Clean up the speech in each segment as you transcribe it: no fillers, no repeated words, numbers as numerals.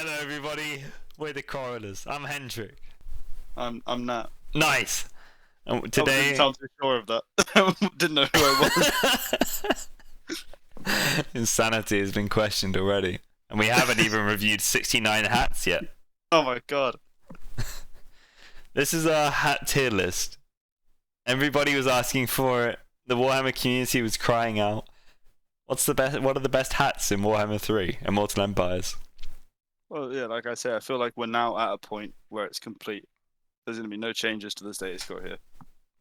Hello, everybody. We're the Correlers. I'm Hendrik. I'm not. Nice. And I didn't today, sound too sure of that. Didn't know who I was. insanity has been questioned already, and we haven't even reviewed 69 hats yet. Oh my god. This is our hat tier list. Everybody was asking for it. The Warhammer community was crying out. What's the best? What are the best hats in Warhammer 3: Immortal Empires? Well, yeah, like I say, I feel like we're now at a point where it's complete. There's going to be no changes to the status quo here.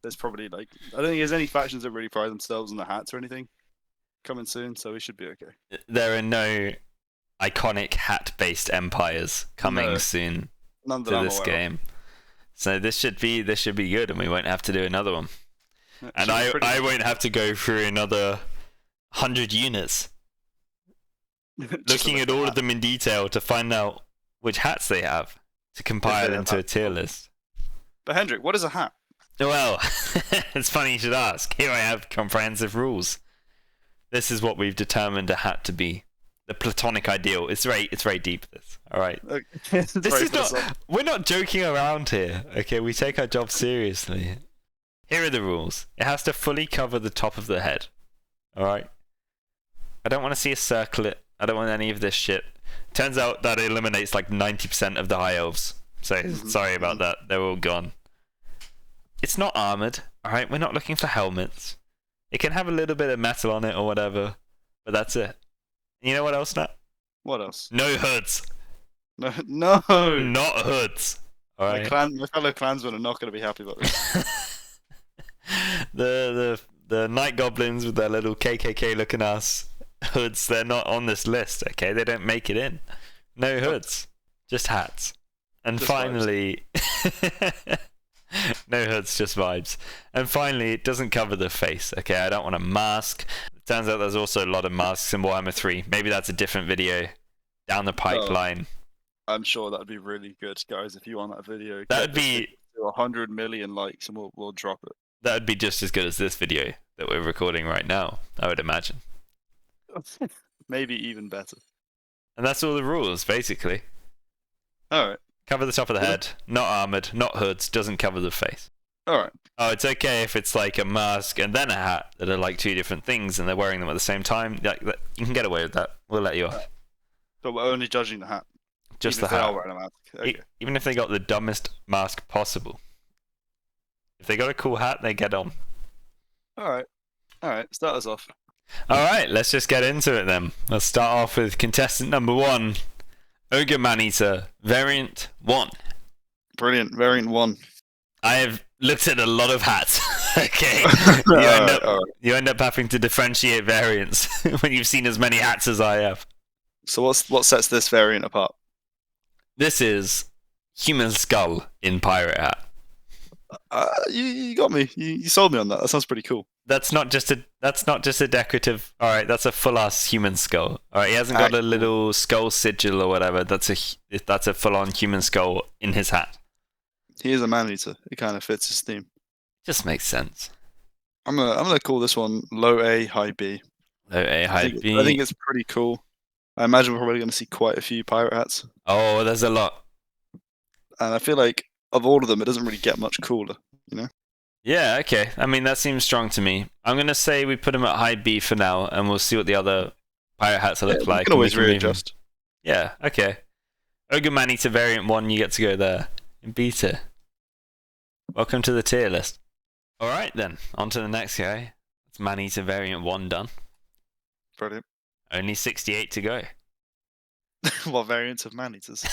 There's probably I don't think there's any factions that really pride themselves on the hats or anything coming soon, so we should be okay. There are no iconic hat-based empires coming soon None that to I'm this aware of. game. So this should be good, and we won't have to do another one. It And should be pretty I won't have to go through another 100 units just looking a at look all hat. of them in detail to find out which hats they have to compile they have into a hats. tier list. But Hendrik, what is a hat? Well, it's funny you should ask. Here I have comprehensive rules. This is what we've determined a hat to be. The platonic ideal. It's very deep, this. All right. It's This very is not. philosophical. We're not joking around here. Okay, we take our job seriously. Here are the rules. It has to fully cover the top of the head. All right. I don't want to see a circlet. I don't want any of this shit. Turns out that it eliminates like 90% of the high elves. So sorry about that. They're all gone. It's not armored. All right. We're not looking for helmets. It can have a little bit of metal on it or whatever, but that's it. You know what else, Nat? What else? No hoods. No, no. Not hoods. All right. My fellow clansmen are not going to be happy about this. the night goblins with their little KKK looking ass hoods, they're not on this list. Okay, they don't make it in. No hoods, just hats. And Just finally, no hoods, just vibes. And finally, it doesn't cover the face. Okay, I don't want a mask. It turns out there's also a lot of masks in Warhammer 3. Maybe that's a different video down the pipeline. I'm sure that'd be really good, guys. If you want that video, That would be to 100 million likes, and we'll drop it. that would be just as good as this video that we're recording right now, I would imagine. Maybe even better. And that's all the rules, basically. All right, Cover the top of the head, not armored, not hoods, doesn't cover the face. all right. Oh, it's okay if it's like a mask and then a hat that are like two different things and they're wearing them at the same time. Like you can get away with that. We'll let you off. But we're only judging the hat. Just even the if they hat. are wearing a mask. Okay. Even if they got the dumbest mask possible. If they got a cool hat, they get on. All right. Start us off. Alright, let's just get into it then. Let's start off with contestant number 1. Ogre Maneater, Variant 1. Brilliant. Variant 1. I have looked at a lot of hats. Okay. All right. You end up having to differentiate variants when you've seen as many hats as I have. So what sets this variant apart? This is human skull in pirate hat. You got me. You sold me on that. That sounds pretty cool. That's not just a decorative. All right, that's a full ass human skull. All right, he hasn't got a little skull sigil or whatever. That's a full on human skull in his hat. He is a man-eater. It kind of fits his theme. Just makes sense. I'm gonna call this one low A, high B. Low A, high B. I think it's pretty cool. I imagine we're probably going to see quite a few pirate hats. Oh, there's a lot. And I feel like of all of them, it doesn't really get much cooler, you know? Yeah, okay. I mean, that seems strong to me. I'm going to say we put him at high B for now, and we'll see what the other pirate hats look like. We can always move him. readjust. Yeah, okay. Ogre Maneater Variant 1, you get to go there. In beta. Welcome to the tier list. Alright then, on to the next guy. It's Maneater Variant 1 done. Brilliant. Only 68 to go. What variants of man-eaters?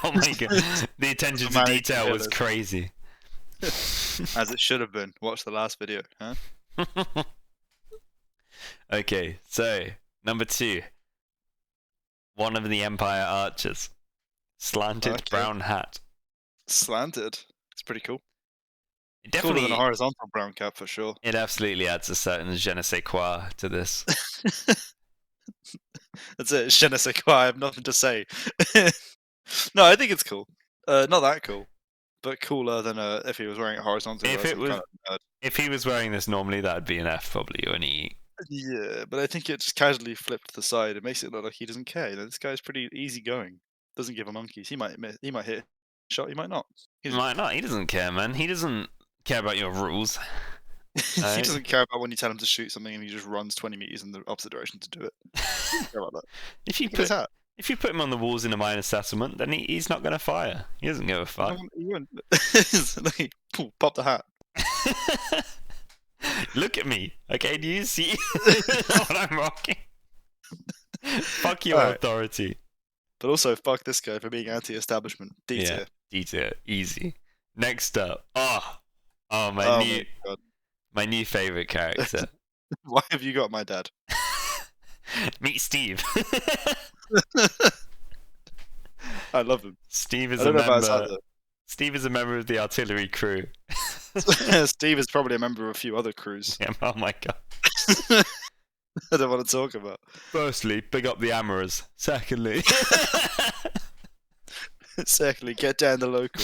Oh my god. The attention to detail was crazy. As it should have been. Watch the last video, huh? Okay, so, number 2. One of the Empire Archers. Slanted brown hat. Slanted. It's pretty cool. It Cooler definitely, than a horizontal brown cap for sure. it absolutely adds a certain je ne sais quoi to this. That's it. Je ne sais quoi. I have nothing to say. No, I think it's cool. Not that cool, but cooler than if he was wearing it horizontally. If he was wearing this normally, that'd be an F probably, or an E. Yeah, but I think it just casually flipped to the side. It makes it look like he doesn't care. You know, this guy's pretty easygoing. Doesn't give a monkeys. He might hit a shot. He might not. He doesn't, Might not. He doesn't care, man. He doesn't care about your rules. he Alright? doesn't care about when you tell him to shoot something and he just runs 20 meters in the opposite direction to do it. He doesn't care about that. If you Look at his put hat. if you put him on the walls in a minor settlement, then he's not gonna fire. He doesn't give a fuck. He won't. Like, pop the hat. Look at me. Okay, do you see what I'm rocking? Fuck your Alright. authority. But also, fuck this guy for being anti-establishment. D tier. Yeah. Detail. Easy. Next up. Oh, Oh my my god. new favorite character. Why have you got my dad? Meet Steve. I love him. Steve is I a don't know about his member. other. Steve is a member of the artillery crew. Steve is probably a member of a few other crews. Yeah, oh my god. I don't want to talk about. Firstly, big up the Amoras. Secondly, Secondly, get down the local.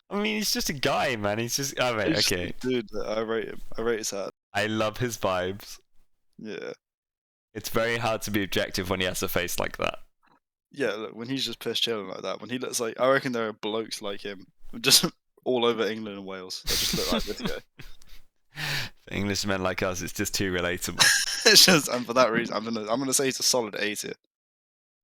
I mean, he's just a guy, man. He's just. Oh, right, He's just okay. a dude, I rate him. I rate his hat. I love his vibes. Yeah. It's very hard to be objective when he has a face like that. Yeah, look, when he's just piss chilling like that, when he looks like, I reckon there are blokes like him, just all over England and Wales, that just look like this guy. For Englishmen like us, it's just too relatable. It's just, and for that reason, I'm gonna say he's a solid A tier.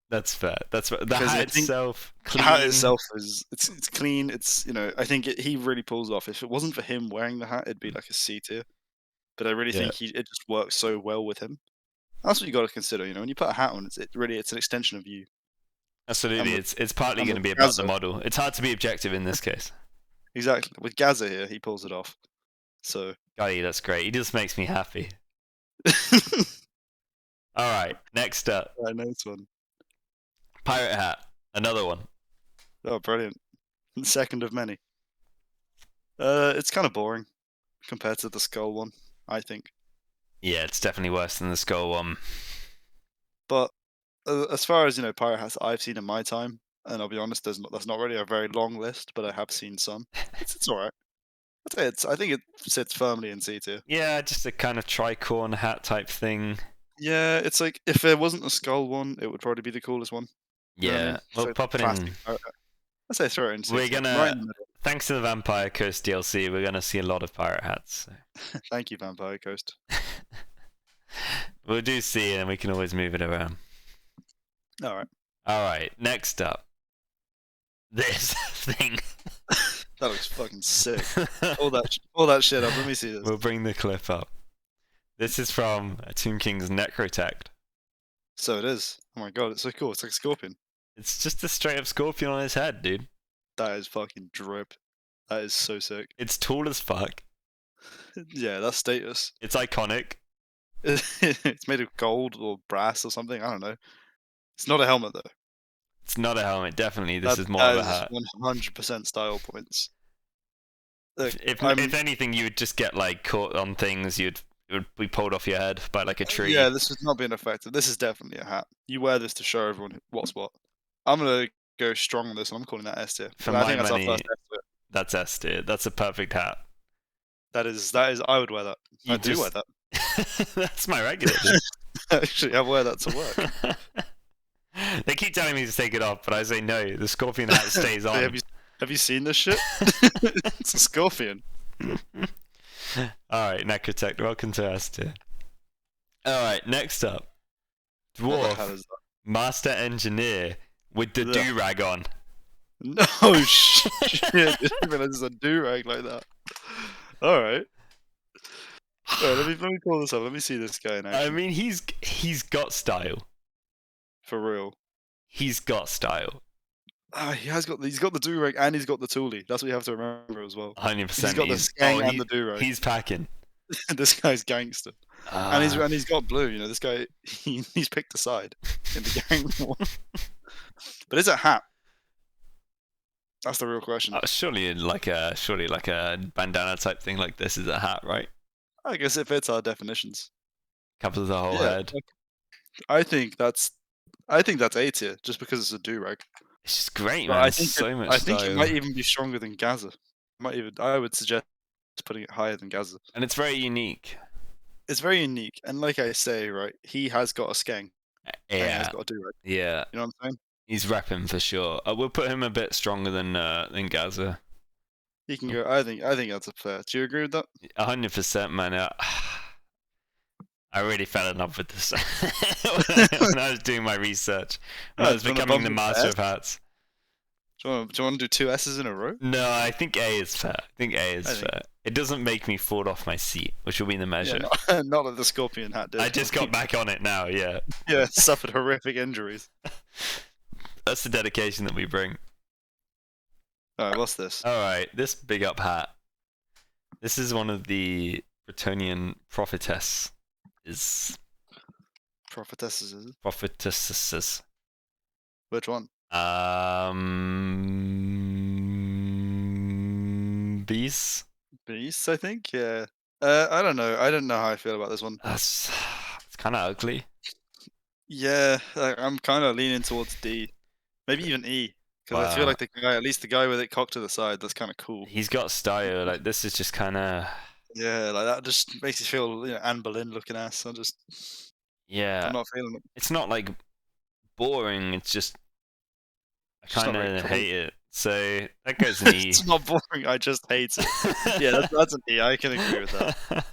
That's fair. That's fair. The Because I hat think itself, The clean. hat itself is it's clean. It's I think he really pulls off. If it wasn't for him wearing the hat, it'd be like a C tier. But I really think it just works so well with him. That's what you got to consider. When you put a hat on, it's an extension of you. Absolutely, with- it's partly and going to with be about the Gaza. model. It's hard to be objective in this case. Exactly. With Gaza here, he pulls it off. So Golly, that's great. He just makes me happy. All right, next up, I know this one. pirate hat. Another one. Oh, brilliant! Second of many. It's kind of boring compared to the skull one, I think. Yeah, it's definitely worse than the skull one. But as far as pirate hats I've seen in my time, and I'll be honest, that's not really a very long list, but I have seen some. It's all right. I think it sits firmly in C tier. Yeah, just a kind of tricorn hat type thing. Yeah, it's like if there wasn't a skull one, it would probably be the coolest one. You know what I Yeah, mean? we'll So pop it classic in. pirate hat. I say throw it in. C We're tier, gonna, right in the middle. thanks to the Vampire Coast DLC, we're gonna see a lot of pirate hats. So. Thank you, Vampire Coast. We'll do C, and we can always move it around. All right, All right, next up, this thing. that looks fucking sick. All that shit up. Let me see this. We'll bring the clip up. This is from Tomb King's Necrotect. So it is. Oh my god, it's so cool. It's like a scorpion. It's just a straight up scorpion on his head, dude. That is fucking drip. That is so sick. It's tall as fuck. Yeah, that's status. It's iconic. It's made of gold or brass or something. I don't know. It's not a helmet though. It's not a helmet, definitely. This is more of a hat. 100% style points. Look, If I'm- anything, you would just get like caught on things. It would be pulled off your head by like a tree. Yeah, this would not be effective. This is definitely a hat. You wear this to show everyone what's what. I'm gonna go strong on this, and I'm calling that S tier. For And I my think that's money, our first S tier. That's S tier. That's a perfect hat. That is. I would wear that. You I do just- wear that. That's my regular. Dude. Actually, I wear that to work. They keep telling me to take it off, but I say no. The scorpion hat stays on. Hey, have you seen this shit? It's a scorpion. Alright, Necrotect, welcome to S tier. Alright, next up. What the hell Dwarf, is that? Master Engineer with the Ugh. do-rag on. No shit! I didn't realize there's a do-rag like that. All right. Let me pull this up. Let me see this guy in action. I mean, he's got style. For real. He's got style. He's got the do-rag and he's got the toolie. That's what you have to remember as well. 100%. He's got the skang and the do-rag. He's packing. This guy's gangster. And he's got blue. This guy he's picked a side in the gang war. But is it a hat? That's the real question. Surely like a bandana type thing like this is a hat, right? I guess it fits our definitions. Covers the whole Yeah, head. I think that's A tier just because it's a do-rag. It's just great, But man. I There's think so much I think style. it might even be stronger than Gaza. I would suggest putting it higher than Gaza. And it's very unique. It's very unique, and like I say, right, he has got a skeng. And he has Yeah. got a do-rag. Yeah. You know what I'm saying? He's repping for sure. We'll put him a bit stronger than Gaza. He can go. I think that's a fair. Do you agree with that? 100%, man. I really fell in love with this when I was doing my research. When I was becoming the master of hats. Do you want to do 2 S's in a row? No, I think A is fair. Fair. It doesn't make me fall off my seat, which will be the measure. Yeah, not like the scorpion hat did. I just got back on it now, yeah. Yeah, suffered horrific injuries. That's the dedication that we bring. Alright, what's this? Alright, this big up hat. This is one of the Bretonian prophetesses. Prophetesses. Which one? Bees, I think. Yeah. I don't know. I don't know how I feel about this one. It's kind of ugly. Yeah, I'm kind of leaning towards D, maybe even E, because I feel like at least the guy with it cocked to the side, that's kind of cool. He's got style. Like this is just kind of. Yeah, like that just makes you feel, Anne Boleyn looking ass. I'm not feeling it. It's not like boring. It's just I kind of hate it. So that goes in E. It's not boring. I just hate it. Yeah, that's an E. I can agree with that.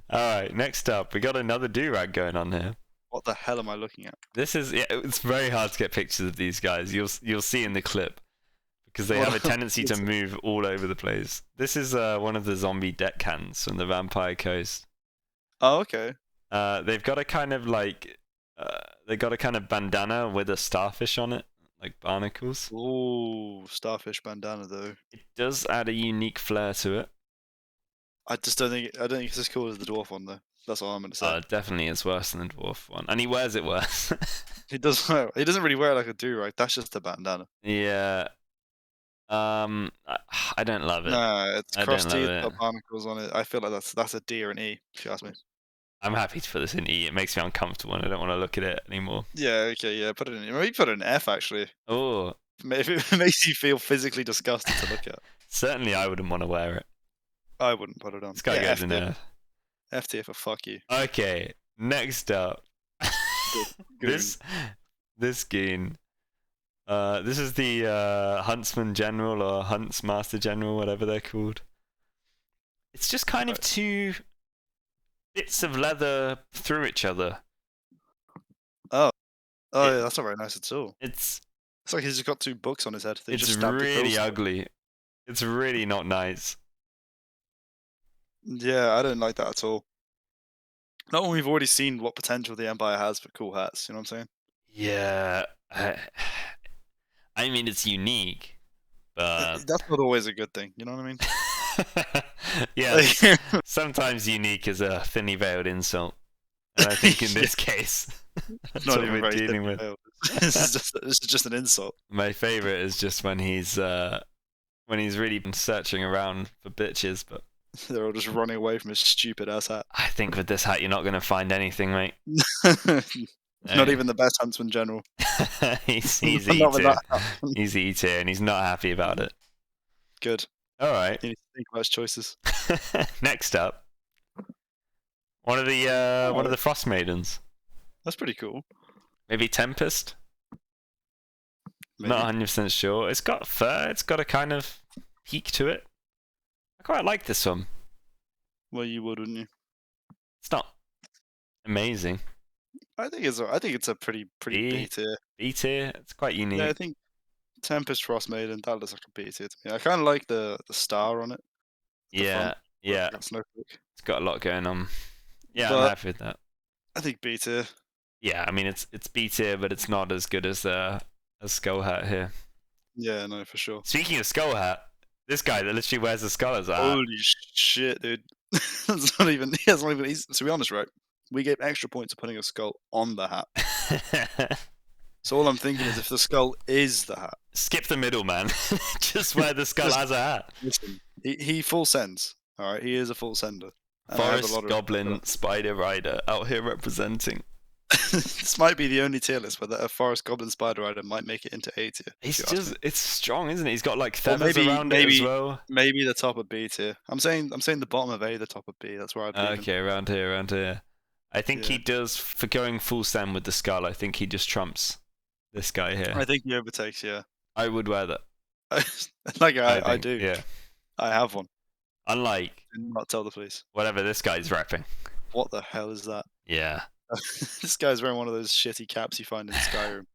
All right, next up, we got another do-rag going on here. What the hell am I looking at? This is it's very hard to get pictures of these guys. You'll see in the clip because they have a tendency to move all over the place. This is one of the zombie deckhands from the Vampire Coast. Oh, okay. They've got a kind of bandana with a starfish on it, like barnacles. Ooh, starfish bandana though. It does add a unique flair to it. I don't think it's as cool as the dwarf one though. That's all I'm gonna say. Definitely is worse than the dwarf one, and he wears it worse. He doesn't really wear it like a do-rag. That's just a bandana. Yeah. I don't love it. Nah, it's crusty. It's got barnacles on it. I feel like that's a D or an E, if you ask me. I'm happy to put this in E. It makes me uncomfortable and I don't want to look at it anymore. Yeah, okay, yeah, put it in. Maybe put it in F actually. Oh. Maybe it makes you feel physically disgusted to look at. Certainly I wouldn't want to wear it. I wouldn't put it on. This guy goes in there. F tier for fuck you. Okay, next up. This goon. This is the Huntsman General or Hunts Master General, whatever they're called. It's just kind of two bits of leather through each other. Oh, yeah, that's not very nice at all. It's like he's just got 2 books on his head. It's really ugly. It's really not nice. Yeah, I don't like that at all. Not when we've already seen what potential the Empire has for cool hats, you know what I'm saying? Yeah. I mean, it's unique, but... That's not always a good thing, you know what I mean? Yeah, sometimes unique is a thinly veiled insult. And I think in this case, that's not what even we're dealing with. This is just an insult. My favourite is just when he's really been searching around for bitches, but... They're all just running away from his stupid ass hat. I think with this hat, you're not going to find anything, mate. Not even the best Huntsman General. he's E tier. He's E tier, and he's not happy about it. Good. All right. He needs to think about his choices. Next up, one of the Frost Maidens. That's pretty cool. Maybe Tempest. Maybe. Not 100% sure. It's got fur. It's got a kind of peak to it. I quite like this one. Well, you would, wouldn't you? It's not amazing. I think it's a pretty B tier. B tier. It's quite unique. Yeah, I think Tempest Frost Maiden, that looks like a B tier to me. I kind of like the star on it. Yeah. It's got a lot going on. Yeah, I'm happy with that. I think B tier. Yeah, I mean it's B tier, but it's not as good as Skull Hat here. Yeah, no, for sure. Speaking of Skull Hat, this guy that literally wears a skull as a hat. Holy shit, dude! That's not even. To be honest, right? We gave extra points for putting a skull on the hat. So all I'm thinking is, if the skull is the hat, skip the middle, man. Just wear the skull as a hat. Listen, he full sends. All right, he is a full sender. Forest Goblin Spider Rider out here representing. This might be the only tier list where a Forest Goblin Spider Rider might make it into A tier. It's strong, isn't it? He's got like feathers around it as well. Maybe the top of B tier. I'm saying the bottom of A, the top of B. That's where I'd leave him. Okay, around here. I think he does, for going full send with the skull, I think he just trumps This guy here. I think he overtakes. Yeah. I would wear that. I think, do. Yeah. I have one. Unlike Do not tell the police. whatever this guy's repping. What the hell is that? Yeah. This guy's wearing one of those shitty caps you find in Skyrim.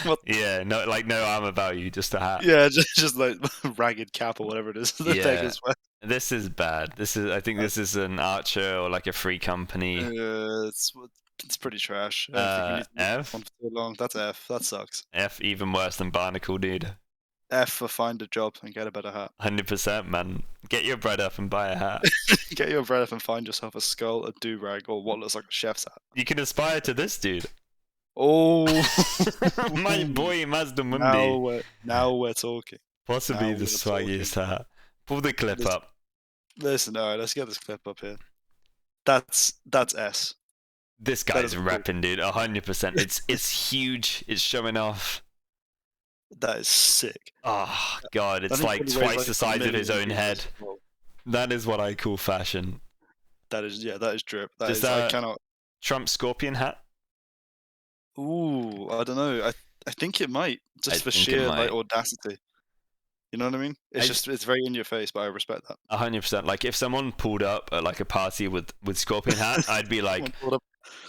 What? Yeah, no armor value, just a hat. Yeah, just like ragged cap or whatever it is. The beggars wear. This is bad. I think this is an Archer or like a free company. It's pretty trash. I don't think we need to F? one for too long. That's F. That sucks. F, even worse than Barnacle, dude. F for find a job and get a better hat. 100%, man. Get your bread up and buy a hat. Get your bread up and find yourself a skull, a do-rag, or what looks like a chef's hat. You can aspire to this, dude. Oh, My boy Mazdamundi. Now we're talking. Possibly now the we're swaggiest hat. Pull the clip up. Listen, alright, let's get this clip up here. That's S. This guy's repping, dude. 100%. It's huge. It's showing off. That is sick. Oh god, it's like twice the size of his own head. That is what I call fashion. That is drip. I cannot. Trump Scorpion hat? Ooh, I don't know. I think it might, just for sheer like audacity. You know what I mean? It's very in your face, but I respect that. 100%. Like if someone pulled up at like a party with Scorpion hat, I'd be like,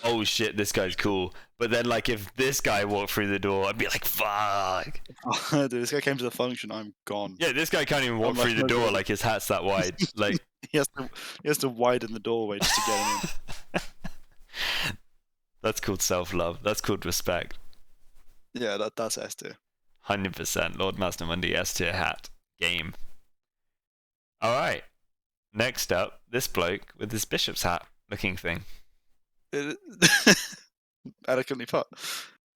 oh shit, this guy's cool. But then like if this guy walked through the door, I'd be like, fuck. Dude, this guy came to the function, I'm gone. Yeah, this guy can't even walk through the door. Like his hat's that wide. Like he has to widen the doorway just to get him in. That's called self-love. That's called respect. Yeah, that's S tier. 100%. Lord Mazdamundi S tier hat. Game. Alright. Next up, this bloke with his bishop's hat looking thing. Elegantly put.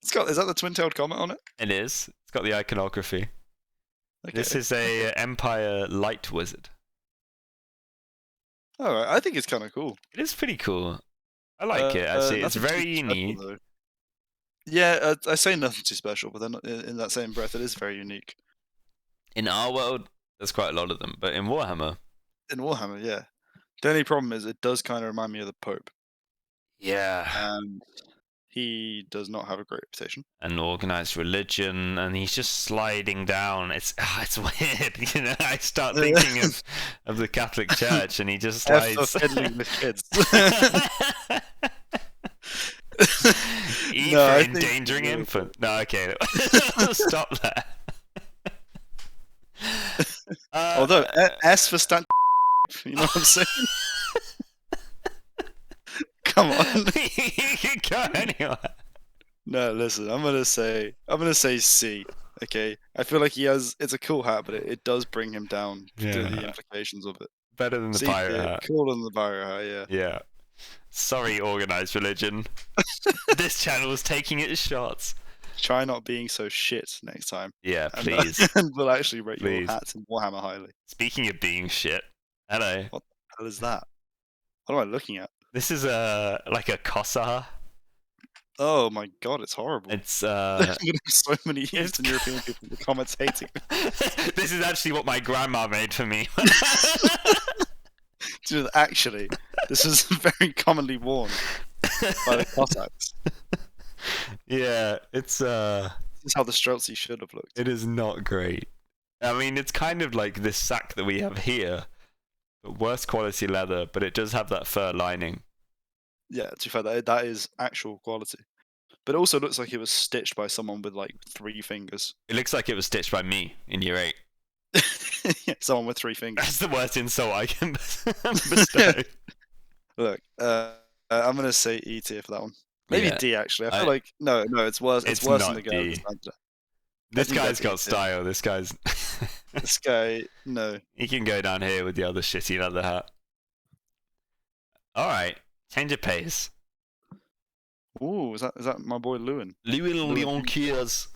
Is that the twin-tailed comet on it? It is. It's got the iconography. Okay. This is a Empire light wizard. Alright, I think it's kind of cool. It is pretty cool. I like it, actually. It's very unique. Yeah, I say nothing too special, but then in that same breath, it is very unique. In our world, there's quite a lot of them, but in Warhammer... Yeah. The only problem is it does kind of remind me of the Pope. Yeah. And he does not have a great reputation. An organized religion, and he's just sliding down. It's weird, you know. I start thinking of the Catholic Church, and he just slides. Fiddling with kids. E for endangering infant. No, okay. Stop there. Although S for stand. You know what I'm saying? Come on. You can go anywhere. No, listen. I'm gonna say C. Okay. I feel like it's a cool hat, but it does bring him down to the implications of it. Better than the pirate hat. Cooler than the pirate hat. Yeah. Yeah. Sorry, organized religion. This channel is taking its shots. Try not being so shit next time. Yeah, please. And we'll actually rate your hats in Warhammer highly. Speaking of being shit, hello. What the hell is that? What am I looking at? This is like a Kossar. Oh my god, it's horrible. It's so many Eastern European people in the comments hating. This is actually what my grandma made for me. Dude, actually, this is very commonly worn by the Cossacks. Yeah, it's This is how the Streltsy should have looked. It is not great. I mean, it's kind of like this sack that we have here, but worse quality leather, but it does have that fur lining. Yeah, to be fair, that is actual quality. But it also looks like it was stitched by someone with like 3 fingers. It looks like it was stitched by me in year 8. Yeah, someone with 3 fingers. That's the worst insult I can bestow. Look, I'm gonna say E tier for that one. Maybe D actually. I feel like no, it's worse. It's worse than the guy. This guy's got style. This guy's. This guy, no. He can go down here with the other shitty leather hat. All right, change of pace. Ooh, is that my boy Lewin? Lewin Leonquiers.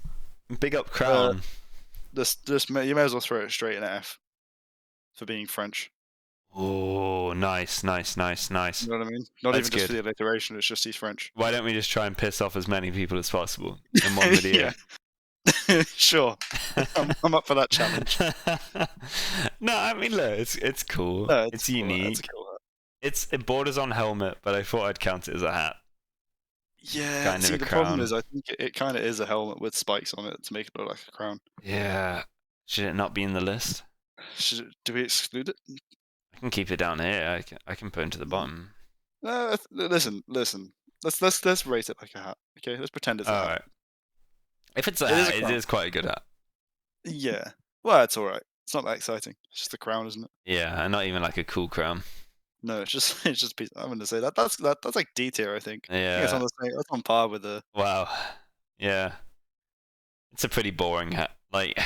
Big up crown. You may as well throw it straight in F for being French. Oh, nice. You know what I mean? Not That's even just for the alliteration, it's just he's French. Why don't we just try and piss off as many people as possible in one video? Sure. I'm up for that challenge. No, I mean, look, it's cool. No, it's cool. unique. Cool. It borders on helmet, but I thought I'd count it as a hat. Yeah. kind of See, a the problem crown. is, I think it kind of is a helmet with spikes on it to make it look like a crown. Yeah. Should it not be in the list? Do we exclude it? I can keep it down here. I can put it to the bottom. Listen. Let's rate it like a hat. Okay, let's pretend it's a All hat. right. If it's a It is hat, a it crown. is quite a good hat. Yeah. Well, it's all right. It's not that exciting. It's just a crown, isn't it? Yeah, and not even like a cool crown. No, it's just it's just. I'm gonna say that's like D tier. I think. I think it's on Yeah. the same. That's on par with the. Wow. Yeah. It's a pretty boring hat. Like,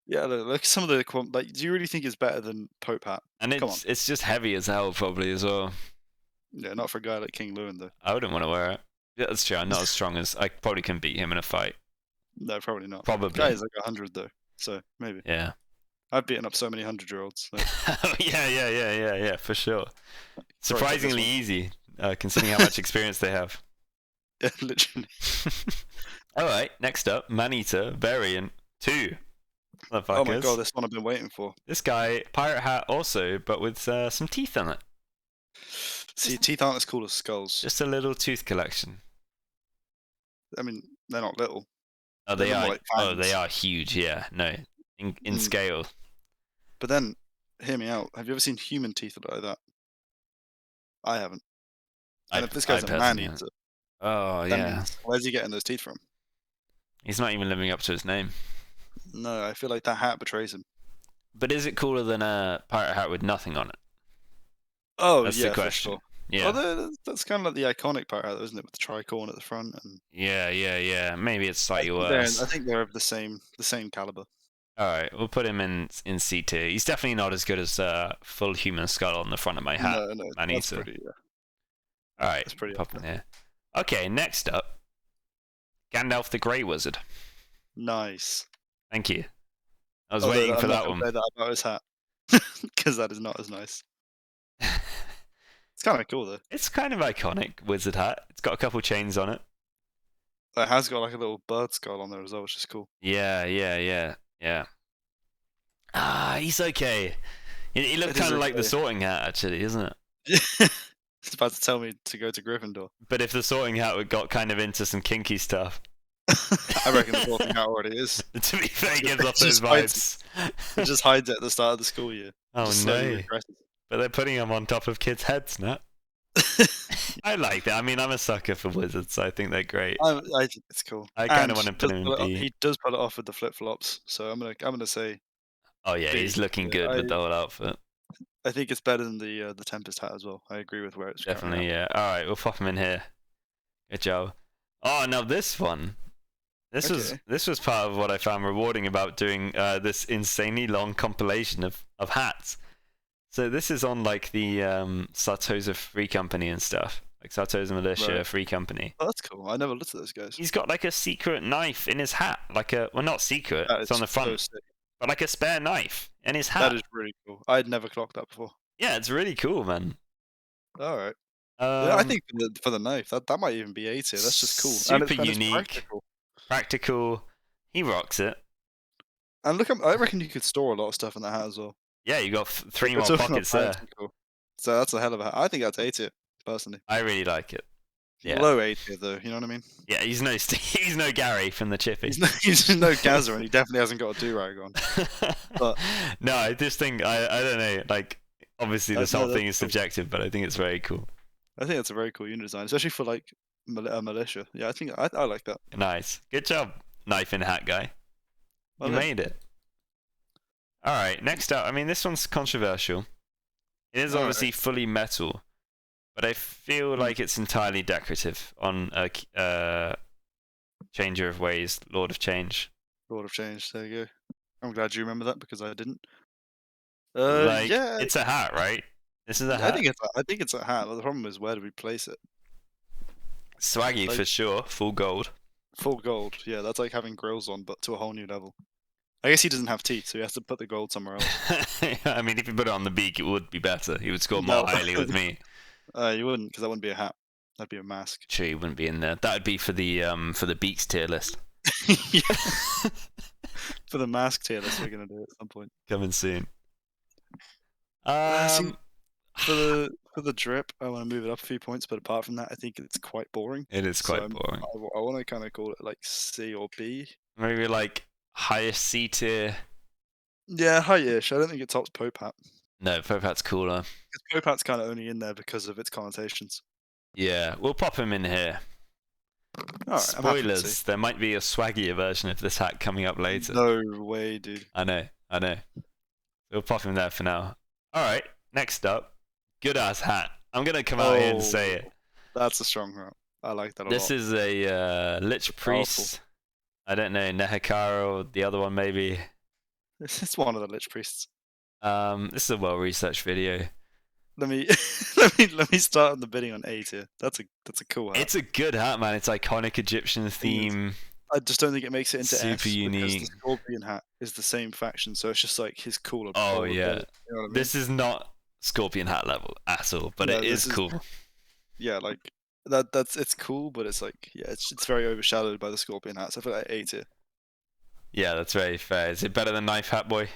Yeah, look some of the like. Do you really think it's better than Pope hat? and Come on. it's just heavy as hell probably as well. Yeah, not for a guy like King Lewin though. I wouldn't want to wear it. Yeah, that's true. I'm not as strong as I probably can beat him in a fight. No, probably not. Probably. The guy is like 100 though, so maybe. Yeah. I've beaten up so many 100-year-olds. Like, yeah, for sure. sorry about this Surprisingly one. easy, considering how much experience they have. Yeah, literally. All right, next up, Maneater variant 2. Oh my Motherfuckers. god, this one I've been waiting for. This guy, pirate hat also, but with some teeth on it. See, teeth aren't as cool as skulls. Just a little tooth collection. I mean, they're not little. Oh, They're they more are. like Oh, they fangs. are huge. Yeah, no, in scale. But then, hear me out. Have you ever seen human teeth like that? I haven't. And if this guy's a man personally eater, haven't. Oh that yeah, means where's he getting those teeth from? he's not even living up to his name. No, I feel like that hat betrays him. But is it cooler than a pirate hat with nothing on it? Oh That's yeah, the question. for sure. Yeah. Although that's kind of like the iconic pirate hat, though, isn't it, with the tricorn at the front? And Yeah. Maybe it's slightly I worse. think they're of the same caliber. All right, we'll put him in C tier. He's definitely not as good as full human skull on the front of my hat. No, that's Maneater. pretty. Yeah, All right, that's pretty. pop in here. Okay, next up, Gandalf the Grey Wizard. Nice. Thank you. I was Although waiting for I'm not that gonna one. say that about his hat because that is not as nice. It's kind of cool though. It's kind of iconic wizard hat. It's got a couple chains on it. It has got like a little bird skull on there as well, which is cool. Yeah. Ah, he's okay. He looked It is kind of like the okay. Sorting Hat, actually, isn't it? It's about to tell me to go to Gryffindor. But if the Sorting Hat got kind of into some kinky stuff, I reckon the Sorting Hat already is. to be fair, he gives It off those just hides vibes. It just hides it at the start of the school year. Oh Just slowly no! regresses. But they're putting him on top of kids' heads now. I like that. I mean, I'm a sucker for wizards, so I think they're great. I think it's cool. I kind And of want to he put does him pull it in off- B. He does pull it off with the flip flops, so I'm gonna say Oh yeah, B. he's looking Yeah, good with the whole outfit. I think it's better than the Tempest hat as well. I agree with where it's currently Definitely, at. yeah. All right, we'll pop him in here. Good job. Oh, now this one. This Okay. was part of what I found rewarding about doing this insanely long compilation of hats. So this is on like the Sartosa Free Company and stuff, like Sartosa Militia Right. Free Company. Oh, that's cool. I never looked at those guys. He's got like a secret knife in his hat, like a not secret, That it's is on the so front, sick. but like a spare knife in his hat. That is really cool. I'd never clocked that before. Yeah, it's really cool, man. All right. Yeah, I Um, think for the knife, that might even be A tier. That's just cool. Super And it's unique. Practical. He rocks it. And look, I reckon you could store a lot of stuff in that hat as well. Yeah, you got three We're more talking about pockets there. practical. So that's a hell of a hat. I think that's A tier, personally. I really like it. Yeah. Low A tier though, you know what I mean? Yeah, he's no he's no Gary from the Chippy. He's no Gazza, and he definitely hasn't got a do-rag on. But no, I just think I don't know. Like, obviously this No, whole that's thing is cool. subjective, but I think it's very cool. I think that's a very cool unit design, especially for like a militia. Yeah, I think I like that. Nice, good job, knife in hat guy. Well You done. made it. All right, next up. I mean, this one's controversial. It is All obviously fully metal, but I feel like it's entirely decorative on a Changer of Ways, Lord of Change. Lord of Change. There you go. I'm glad you remember that because I didn't. Like, Yeah, it's a hat, right? This is a I hat. think it's a hat. But the problem is where do we place it? Swaggy like- for sure, full gold. Full gold. Yeah, that's like having grills on, but to a whole new level. I guess he doesn't have teeth, so he has to put the gold somewhere else. I mean, if you put it on the beak, it would be better. He would score more No. highly with me. You wouldn't, because that wouldn't be a hat. That'd be a mask. True, he wouldn't be in there. That would be for the beaks tier list. Yeah. For the mask tier list, we're gonna do it at some point. Coming soon. See, For the drip, I want to move it up a few points, but apart from that, I think it's quite boring. It is So quite boring. I want to kind of call it like C or B. Maybe like highest C tier. Yeah, high-ish. I don't think it tops Pope Hat. No, Pope Hat's cooler. Because Pope Hat's kind of only in there because of its connotations. Yeah, we'll pop him in here. Alright, I'm happy to Spoilers, see. there might be a swaggier version of this hat coming up later. No way, dude. I know. We'll pop him there for now. Alright, next up. Good ass hat. I'm gonna come out here and say it. That's a strong hat. I like that a lot. This is a Lich Priest. I don't know, Nehekara or the other one maybe. It's one of the Lich Priests. This is a well-researched video. Let me let me start on the bidding on A tier. That's a cool hat. It's a good hat, man. It's iconic Egyptian theme. I just don't think it makes it into Super S unique. because the Scorpion hat is the same faction, so it's just like his cooler. Oh yeah, you know what I mean? This is not Scorpion hat level at all, but No, it is cool. Yeah, like it's cool, but it's like it's very overshadowed by the Scorpion hat. So I feel like A tier. Yeah, that's very fair. Is it better than Knife Hat Boy?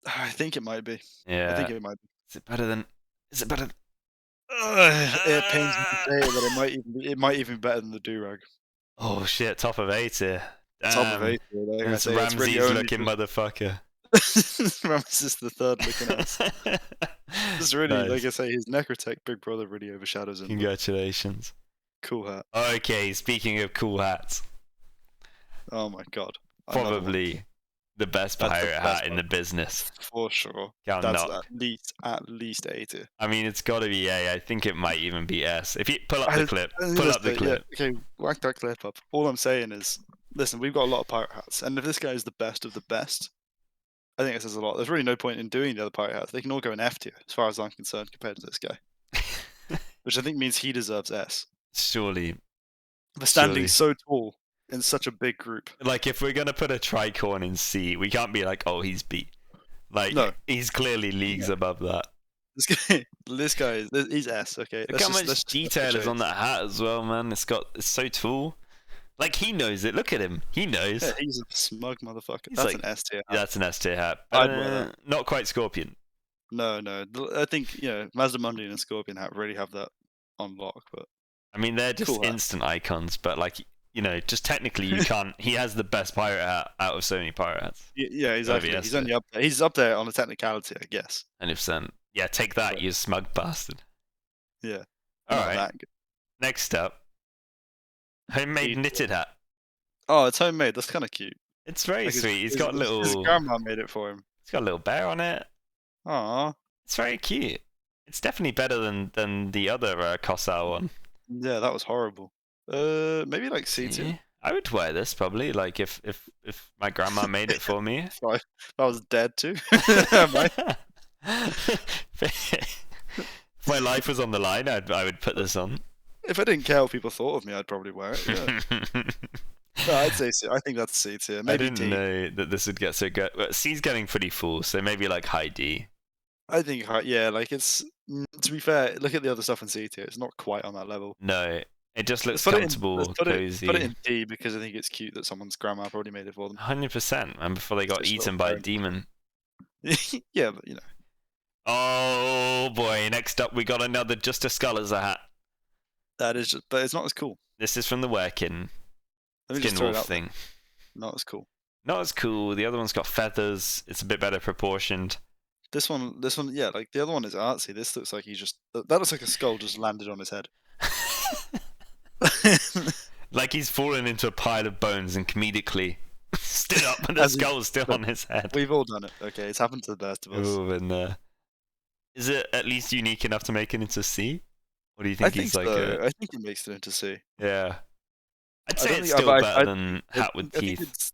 I think it might be. Yeah. I think it might be. Is it better than? Is it better? It pains me to say it, but it might even be better than the Durag. Oh shit! Top of A tier. Top of A tier. Like I This say, it's Ramses really looking motherfucker. Ramses the third looking ass. It's really, Nice. like I say, his Necrotech Big Brother really overshadows him. Congratulations. Cool hat. Okay, speaking of cool hats, Oh my god. Another one. probably the best That's the pirate best hat in one. the business. For sure. Can't That's knock. at least A tier. I mean, it's got to be A. I think it might even be S. If you pull up the clip, I think pull that's up the yeah, clip. okay, whack that clip up. All I'm saying is, listen, we've got a lot of pirate hats, and if this guy is the best of the best, I think it says a lot. There's really no point in doing the other pirate hats. They can all go in F tier, as far as I'm concerned, compared to this guy. Which I think means he deserves S. Surely, For standing Surely. so tall in such a big group. like if we're gonna put a tricorn in C, we can't be like, oh, he's B. Like, No. he's clearly leagues above that. This guy, he's S. Okay. Look how much detail is on that hat as well, man. It's so tall. Like, he knows it. Look at him. He knows. Yeah, he's a smug motherfucker. He's That's like- an S tier. That's an S tier hat. I'd wear that. Not quite Scorpion. No. I think Mazdamundi and Scorpion hat really have that on lock, but I mean, they're just Cool hat. instant icons, but like, just technically you can't. He has the best pirate hat out of so many pirate hats. yeah, exactly. S He's tier. only up there. He's up there on a technicality, I guess. 100%. Yeah, take that, Right. you smug bastard. Yeah. All Not right. that good. Next up, homemade He's- knitted hat. Oh, it's homemade. That's kind of cute. It's very Like, sweet. He's got a His little. grandma made it for him. He's got a little bear on it. Aw. It's very cute. It's definitely better than the other Kossau one. Yeah, that was horrible. Maybe like C tier. Yeah. I would wear this probably. Like if my grandma made it for me. If I was dead too. If my life was on the line, I would put this on. If I didn't care what people thought of me, I'd probably wear it. Yeah. No, I'd say C. I think that's C tier. I Maybe didn't D. know that this would get so good. But C's getting pretty full, so maybe like high D. I think, yeah, like it's. To be fair, look at the other stuff in C tier. It's not quite on that level. No, it just looks Let's comfortable, put cozy. it in D because I think it's cute that someone's grandma probably made it for them. 100%. And before they got Just eaten little by a parent. demon. Yeah, but Oh boy! Next up, we got another Just a Skull as a hat. that is just. But it's not as cool. This is from the Workin Let me just Skin throw it Wolf out. thing. Not as cool. Not as cool. The other one's got feathers. It's a bit better proportioned. This one, yeah, like the other one is artsy. This looks like that looks like a skull just landed on his head. Like he's fallen into a pile of bones and comedically stood up, and the As he- skull's still on his head. We've all done it. Okay, it's happened to the best of us. Ooh, and is it at least unique enough to make it into C? Or do you think I think he's so. like I think it makes it into C. yeah? I'd I say don't it's think- still I- better than hat with I think teeth. it's-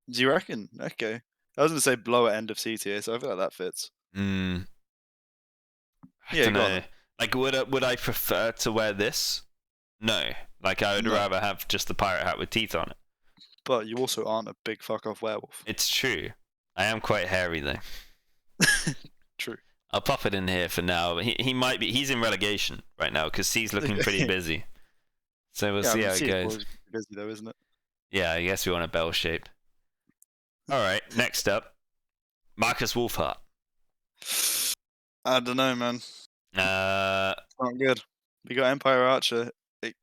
Do you reckon? Okay. I was gonna say lower end of C tier, so I feel like that fits. I Yeah, don't go on know. then. Like, would I prefer to wear this? No. Like, I would No. rather have just the pirate hat with teeth on it. But you also aren't a big fuck off werewolf. It's true. I am quite hairy though. True. I'll pop it in here for now. He might be. He's in relegation right now because C's looking pretty busy. So we'll Yeah, I see mean, how it C is goes. always busy though, isn't it? Yeah, I guess we want a bell shape. All right. Next up, Marcus Wolfhart. I don't know, man. Not good. We got Empire Archer.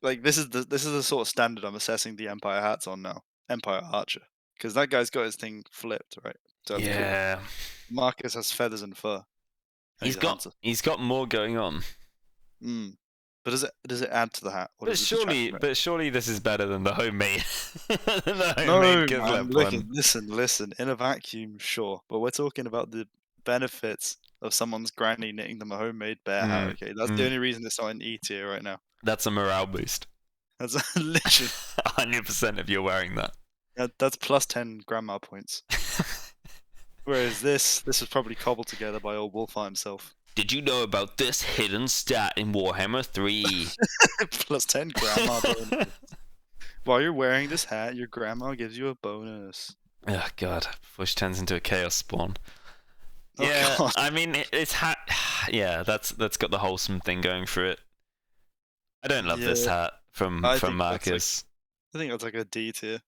This is the sort of standard I'm assessing the Empire hats on now. Empire Archer, because that guy's got his thing flipped, right? So that's cool. Yeah. Marcus has feathers and fur. And He's got more going on. But does it add to the hat? Or But does it detract from it? surely this is better than the homemade. The No, homemade man. Gizlep one. Listen. In a vacuum, sure, but we're talking about the benefits of someone's granny knitting them a homemade bear hat. Okay, that's the only reason it's not in E tier right now. That's a morale boost. That's literally 100% if you're wearing that. That's plus 10 grandma points. Whereas this is probably cobbled together by old Wolfeye himself. Did you know about this hidden stat in Warhammer 3? Plus 10 grandma bonus. While you're wearing this hat, your grandma gives you a bonus. Oh god, Bush turns into a chaos spawn. Oh, Yeah, God. I mean it's hat. Yeah, that's got the wholesome thing going for it. I don't love this hat from Marcus. I think that's like a D tier.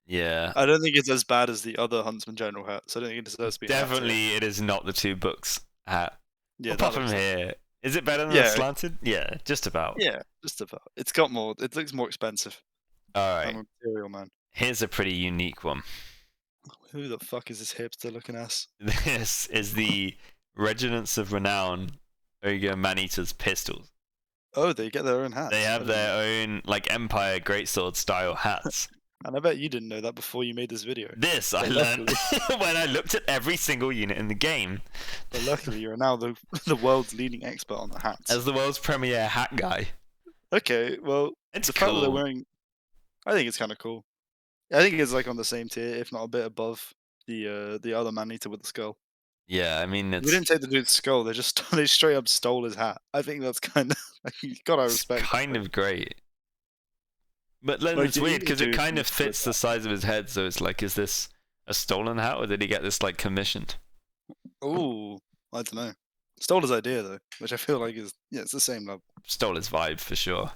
Yeah. I don't think it's as bad as the other Huntsman General hat, so I don't think it deserves to be. Definitely, it is not the 2 books hat. Yeah, apart from here, is it better than the slanted? Yeah, just about. Yeah, just about. It's got more. It looks more expensive. All right. I'm a material man. Here's a pretty unique one. Who the fuck is this hipster looking ass? This is the Regiments of Renown Ogre Man-Eater's pistols. Oh, they get their own hats. They have their own like Empire Greatsword style hats. And I bet you didn't know that before you made this video. This I learned when I looked at every single unit in the game. But luckily, you're now the world's leading expert on the hats. As the world's premier hat guy. Okay, well, it's the cool. fact that they're wearing, I think it's kind of cool. I think it's like on the same tier, if not a bit above the other man-eater with the skull. Yeah, I mean, we didn't take the dude's skull. They straight up stole his hat. I think that's kind of you gotta respect. It's kind of great. But then it's weird because it kind of fits the size of his head, so it's like, is this a stolen hat or did he get this like commissioned? Oh, I don't know. Stole his idea though, which I feel like it's the same level. Stole his vibe for sure.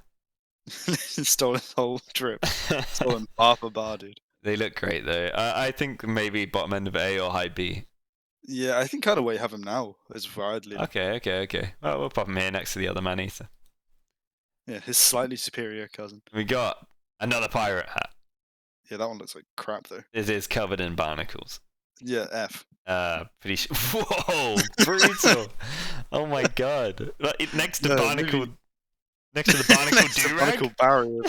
Stole his whole trip. Stolen Papa Bar, dude. They look great though. I think maybe bottom end of A or high B. Yeah, I think kind of where you have him now is where I'd leave. Okay. Well, we'll pop him here next to the other man-eater. Yeah, his slightly superior cousin. We got another pirate hat. Yeah, that one looks like crap though. It is covered in barnacles. Yeah, F. Pretty sure. Whoa, brutal! Oh my god! Next to barnacle. Next to the barnacle do-rag? Barrier.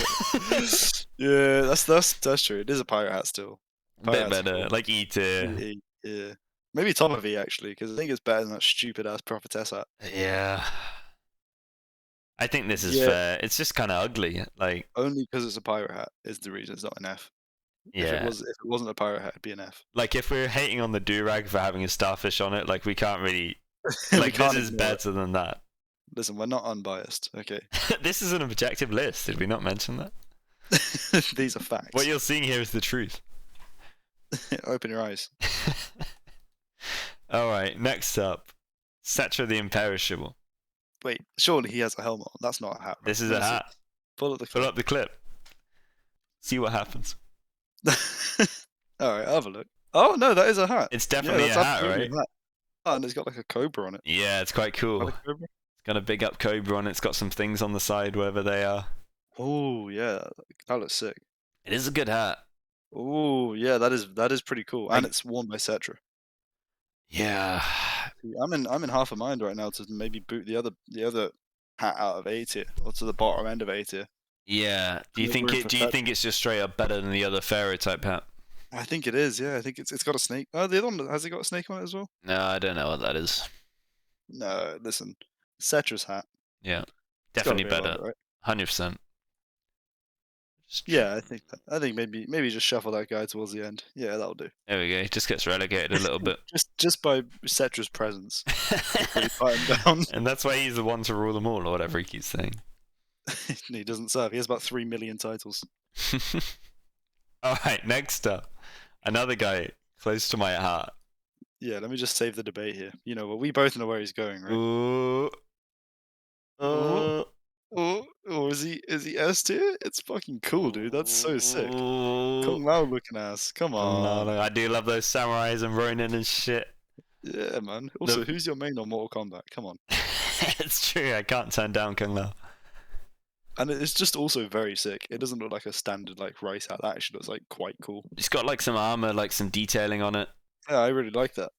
Yeah, that's true. It is a pirate hat still. Bit better, cool. Like E tier. Yeah. Maybe top of E actually, because I think it's better than that stupid ass prophetess hat. Yeah. I think this is fair. It's just kind of ugly. Like only because it's a pirate hat is the reason it's not an F. Yeah. If it wasn't a pirate hat, it'd be an F. Like if we're hating on the do-rag for having a starfish on it, like we can't really. Like this is better than that. Listen, we're not unbiased, okay? This is an objective list. Did we not mention that? These are facts. What you're seeing here is the truth. Open your eyes. Alright, next up. Cetra the Imperishable. Wait, surely he has a helmet on. That's not a hat. Right? This is a hat. Pull up the clip. See what happens. Alright, I'll have a look. Oh, no, that is a hat. It's definitely a hat, right? Oh, and it's got like a cobra on it. Yeah, it's quite cool. It's got a big up cobra on it. It's got some things on the side, wherever they are. Oh, yeah. That looks sick. It is a good hat. Oh, yeah, that is pretty cool. And it's worn by Cetra. Yeah. I'm in half a mind right now to maybe boot the other hat out of A tier or to the bottom end of A tier. Yeah. Do you think it's just straight up better than the other Pharaoh type hat? I think it is. Yeah, I think it's got a snake. Oh, the other one, has it got a snake on it as well? No, I don't know what that is. No, listen, Cetra's hat. Yeah, definitely better. 100%. Yeah, I think maybe just shuffle that guy towards the end. Yeah, that'll do. There we go. He just gets relegated a little bit. just by Cetra's presence. Really down. And that's why he's the one to rule them all, or whatever he keeps saying. He doesn't serve. He has about 3 million titles. Alright, next up. Another guy close to my heart. Yeah, let me just save the debate here. You know, we both know where he's going, right? Ooh. Oh, is he S tier? It's fucking cool, dude. That's so sick. Kung Lao looking ass. Come on. No, I do love those samurais and Ronin and shit. Yeah, man. Also, who's your main on Mortal Kombat? Come on. It's true. I can't turn down Kung Lao. And it's just also very sick. It doesn't look like a standard like rice hat. That actually looks like quite cool. It's got like some armor, like some detailing on it. Yeah, I really like that.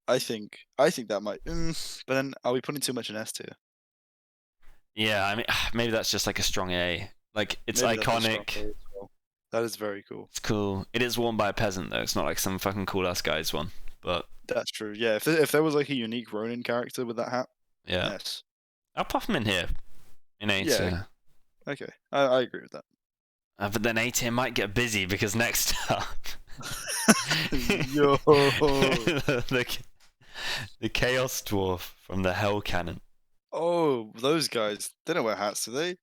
I think that might. But then, are we putting too much in S tier? Yeah, I mean, maybe that's just like a strong A. Like, it's Maybe that's a strong iconic. A as well. That is very cool. It's cool. It is worn by a peasant though. It's not like some fucking cool ass guy's one. But That's true. Yeah, if there was like a unique Ronin character with that hat, yeah, yes. I'll pop him in here. In A Yeah. tier. Okay, I agree with that. But then A tier might get busy because next up, Yo. the Chaos Dwarf from the Hell Cannon. Oh, those guys. They don't wear hats, do they?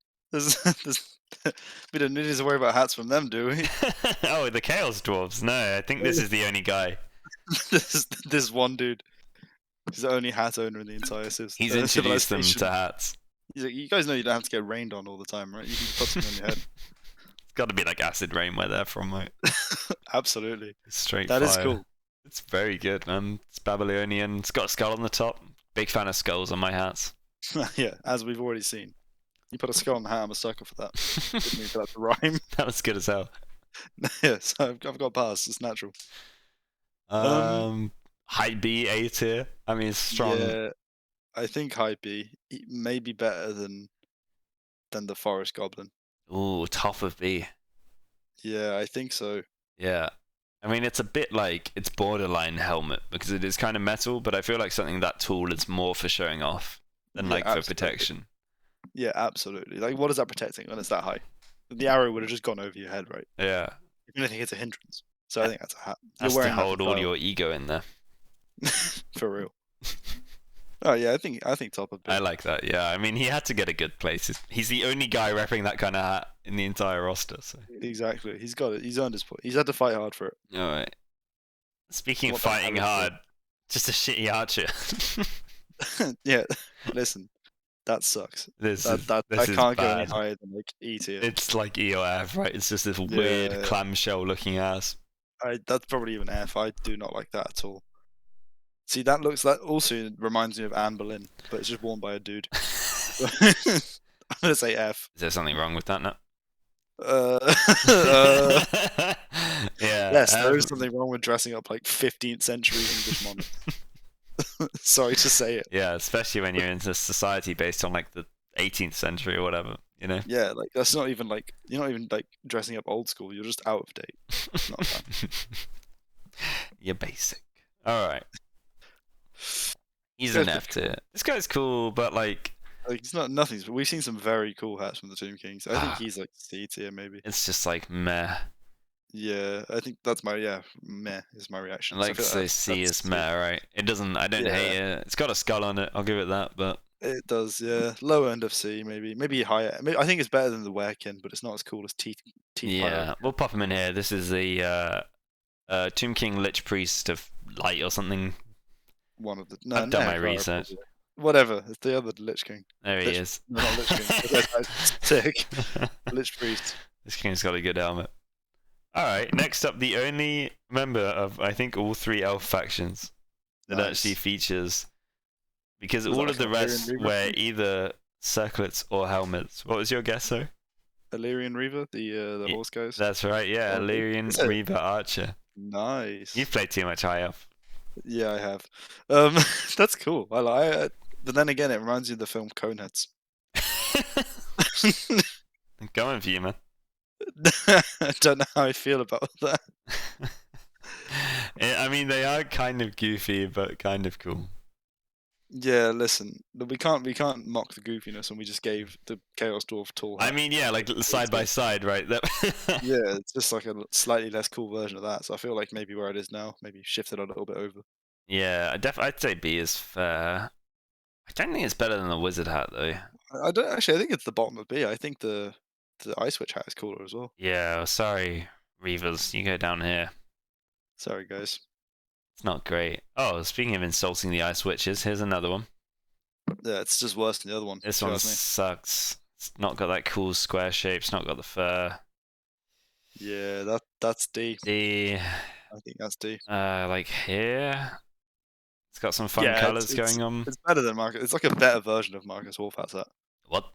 We don't need to worry about hats from them, do we? Oh, the Chaos Dwarves. No, I think this is the only guy. this one dude. He's the only hat owner in the entire He's introduced them civilization. to hats. He's like, you guys know you don't have to get rained on all the time, right? You can just put something on your head. It's got to be like acid rain where they're from, right? Absolutely. Straight That fire. is cool. It's very good, man. It's Babylonian. It's got a skull on the top. Big fan of skulls on my hats. Yeah, as we've already seen. You put a skull on the hat, I'm a sucker for that. Didn't mean for that to rhyme. That was good as hell. Yeah, so I've got pass. It's natural. High B, A tier. I mean, it's strong. Yeah, I think high B may be better than the Forest Goblin. Ooh, top of B. Yeah, I think so. Yeah. I mean, it's a bit like, it's borderline helmet because it is kind of metal, but I feel like something that tall is more for showing off than Yeah, like for absolutely. protection. Yeah, absolutely. Like, what is that protecting when it's that high? The arrow would have just gone over your head, right? Yeah. If anything, it's a hindrance. So I think that's a hat. That's You're to wearing that hold for all style. your ego in there. For real. Oh yeah, I think top of B. I like that. Yeah, I mean, he had to get a good place. He's the only guy repping that kind of hat in the entire roster. So Exactly. He's got it. He's earned his point. He's had to fight hard for it. all right. Speaking of What the hell fighting is hard, just a shitty archer. Yeah. Listen, that sucks. This That is can't go any bad. higher than like E tier. It's like EOF, right? It's just this weird Yeah. clamshell looking ass. That's probably even F. I do not like that at all. See, that also reminds me of Anne Boleyn, but it's just worn by a dude. I'm gonna say F. Is there something wrong with that now? Yeah. Yes, there is something wrong with dressing up like 15th century English monarchs. Sorry to say it. Yeah, especially when you're in a society based on like the 18th century or whatever, you know? Yeah, like that's not even like you're not even like dressing up old school. You're just out of date. Not fun. You're basic. All right. He's This an guy's F tier. This guy's cool, but like it's not nothing. We've seen some very cool hats from the Tomb Kings. I think he's like C tier maybe. it's just like meh. Yeah, I think that's my meh is my reaction. I like to say that's C is C. meh, right? It doesn't. I don't hate it. It's got a skull on it. I'll give it that. But It does, yeah. Lower end of C maybe higher. I think it's better than the Werekin, but it's not as cool as Teeth. yeah, we'll pop him in here. This is the Tomb King Lich Priest of Light or something. One of the. No, I've done my Nehekhara, research. probably. Whatever, it's the other Lich King. There he Lich- is. No, not Lich King. That's sick. Lich Priest. This king's got a good helmet. Alright, next up, the only member of, I think, all three elf factions that Nice. actually features. Because Was that all like of the an rest Illyrian Reaver wear thing? either circlets or helmets. What was your guess, though? Illyrian Reaver, the Yeah, horse guys. That's right, yeah, Oh, Illyrian is it? Reaver Archer. Nice. You've played too much high elf. Yeah, I have. That's cool. I like it. But then again, it reminds you of the film Coneheads. I'm going for you, man. I don't know how I feel about that. I mean, they are kind of goofy, but kind of cool. Yeah, listen, we can't mock the goofiness, and we just gave the Chaos Dwarf tall. I hat. mean, yeah, like side by side, right? Yeah, it's just like a slightly less cool version of that. So I feel like maybe where it is now, maybe shift it a little bit over. Yeah, I'd say B is fair. I don't think it's better than the wizard hat, though. I don't actually. I think it's the bottom of B. I think the Ice Witch hat is cooler as well. Yeah, sorry, Reavers, you go down here. Sorry, guys. It's not great. Oh, speaking of insulting the ice witches, here's another one. Yeah, it's just worse than the other one. This if you one ask me. sucks. It's not got that cool square shape. It's not got the fur. Yeah, that's D. The I think that's D. like here, It's got some fun Yeah, colours going on. it's better than Marcus. It's like a better version of Marcus Wolfhat's hat. What?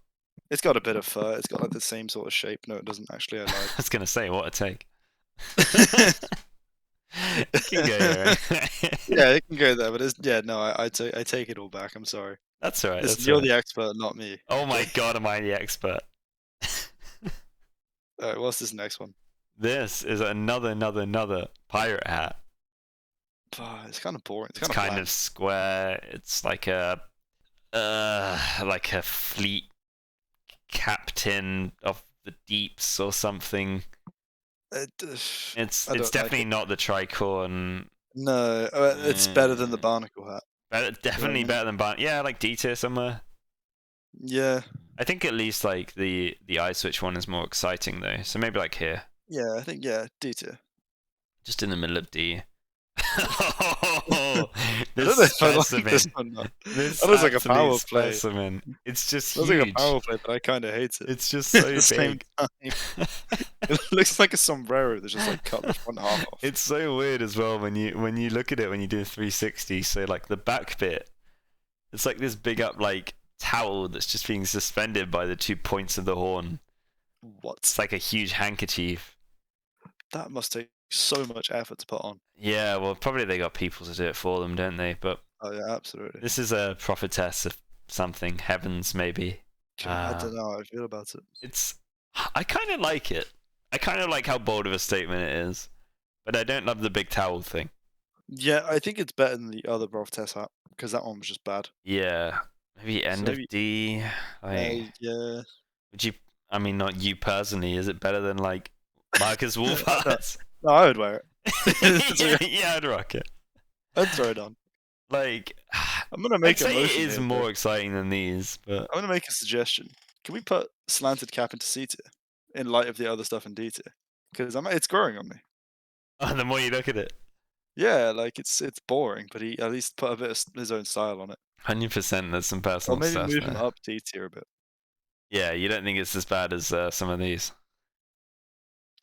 It's got a bit of fur. It's got like the same sort of shape. No, it doesn't actually. I I lied. was gonna say, what a take. You can go here. Yeah, it can go there, but it's no. I take it all back. I'm sorry. That's alright. Listen, That's you're alright. the expert, not me. Oh my god, am I the expert? Alright, what's this next one? This is another pirate hat. It's kind of boring. It's kind of square. It's like a fleet captain of the deeps or something. It's definitely not the tricorn. No, it's better than the barnacle hat. Definitely better than Yeah, like D tier somewhere. Yeah. I think at least like the eye switch one is more exciting though. So maybe like here. Yeah, I think D tier. Just in the middle of D. Oh, this specimen. this one. This that looks like a absolute power play. specimen. It's just Looks huge. like a power play, but I kind of hate it. It's just so big. It looks like a sombrero that's just like cut the front half off. It's so weird as well when you look at it when you do a 360. So like the back bit, it's like this big up like towel that's just being suspended by the 2 points of the horn. What? It's like a huge handkerchief. That must take so much effort to put on. Yeah, well, probably they got people to do it for them, don't they? But oh yeah, absolutely. This is a prophetess of something, heavens maybe. I don't know how I feel about it. I kind of like it. I kind of like how bold of a statement it is, but I don't love the big towel thing. Yeah, I think it's better than the other prophetess hat because that one was just bad. Yeah, maybe end of D. Yeah. Would you? I mean, not you personally. Is it better than like Marcus Wolfhat? No, I would wear it. Yeah, I'd rock it. I'd throw it on. Like, I'm gonna make I'd say it is more exciting than these, but I'm gonna make a suggestion. Can we put slanted cap into C tier in light of the other stuff in D tier? Because it's growing on me. Oh, the more you look at it. Yeah, like it's boring, but he at least put a bit of his own style on it. 100%. There's some personal maybe stuff move there. him up D tier a bit. Yeah, you don't think it's as bad as some of these?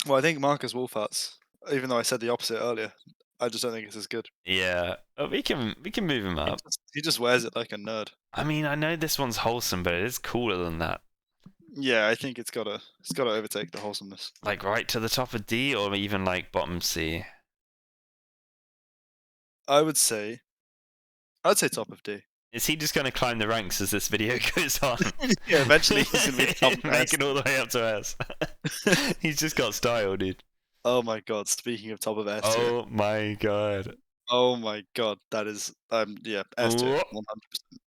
Well, I think Marcus Wolfhat's, even though I said the opposite earlier, I just don't think it's as good. Yeah, we can move him up. He just wears it like a nerd. I mean, I know this one's wholesome, but it is cooler than that. Yeah, I think it's gotta overtake the wholesomeness. Like right to the top of D, or even like bottom C. I'd say top of D. Is he just gonna climb the ranks as this video goes on? Yeah, eventually he's gonna be top make it all the way up to S. He's just got style, dude. Oh my god! Speaking of top of S tier. Oh my god. Oh my god, that is yeah, S tier,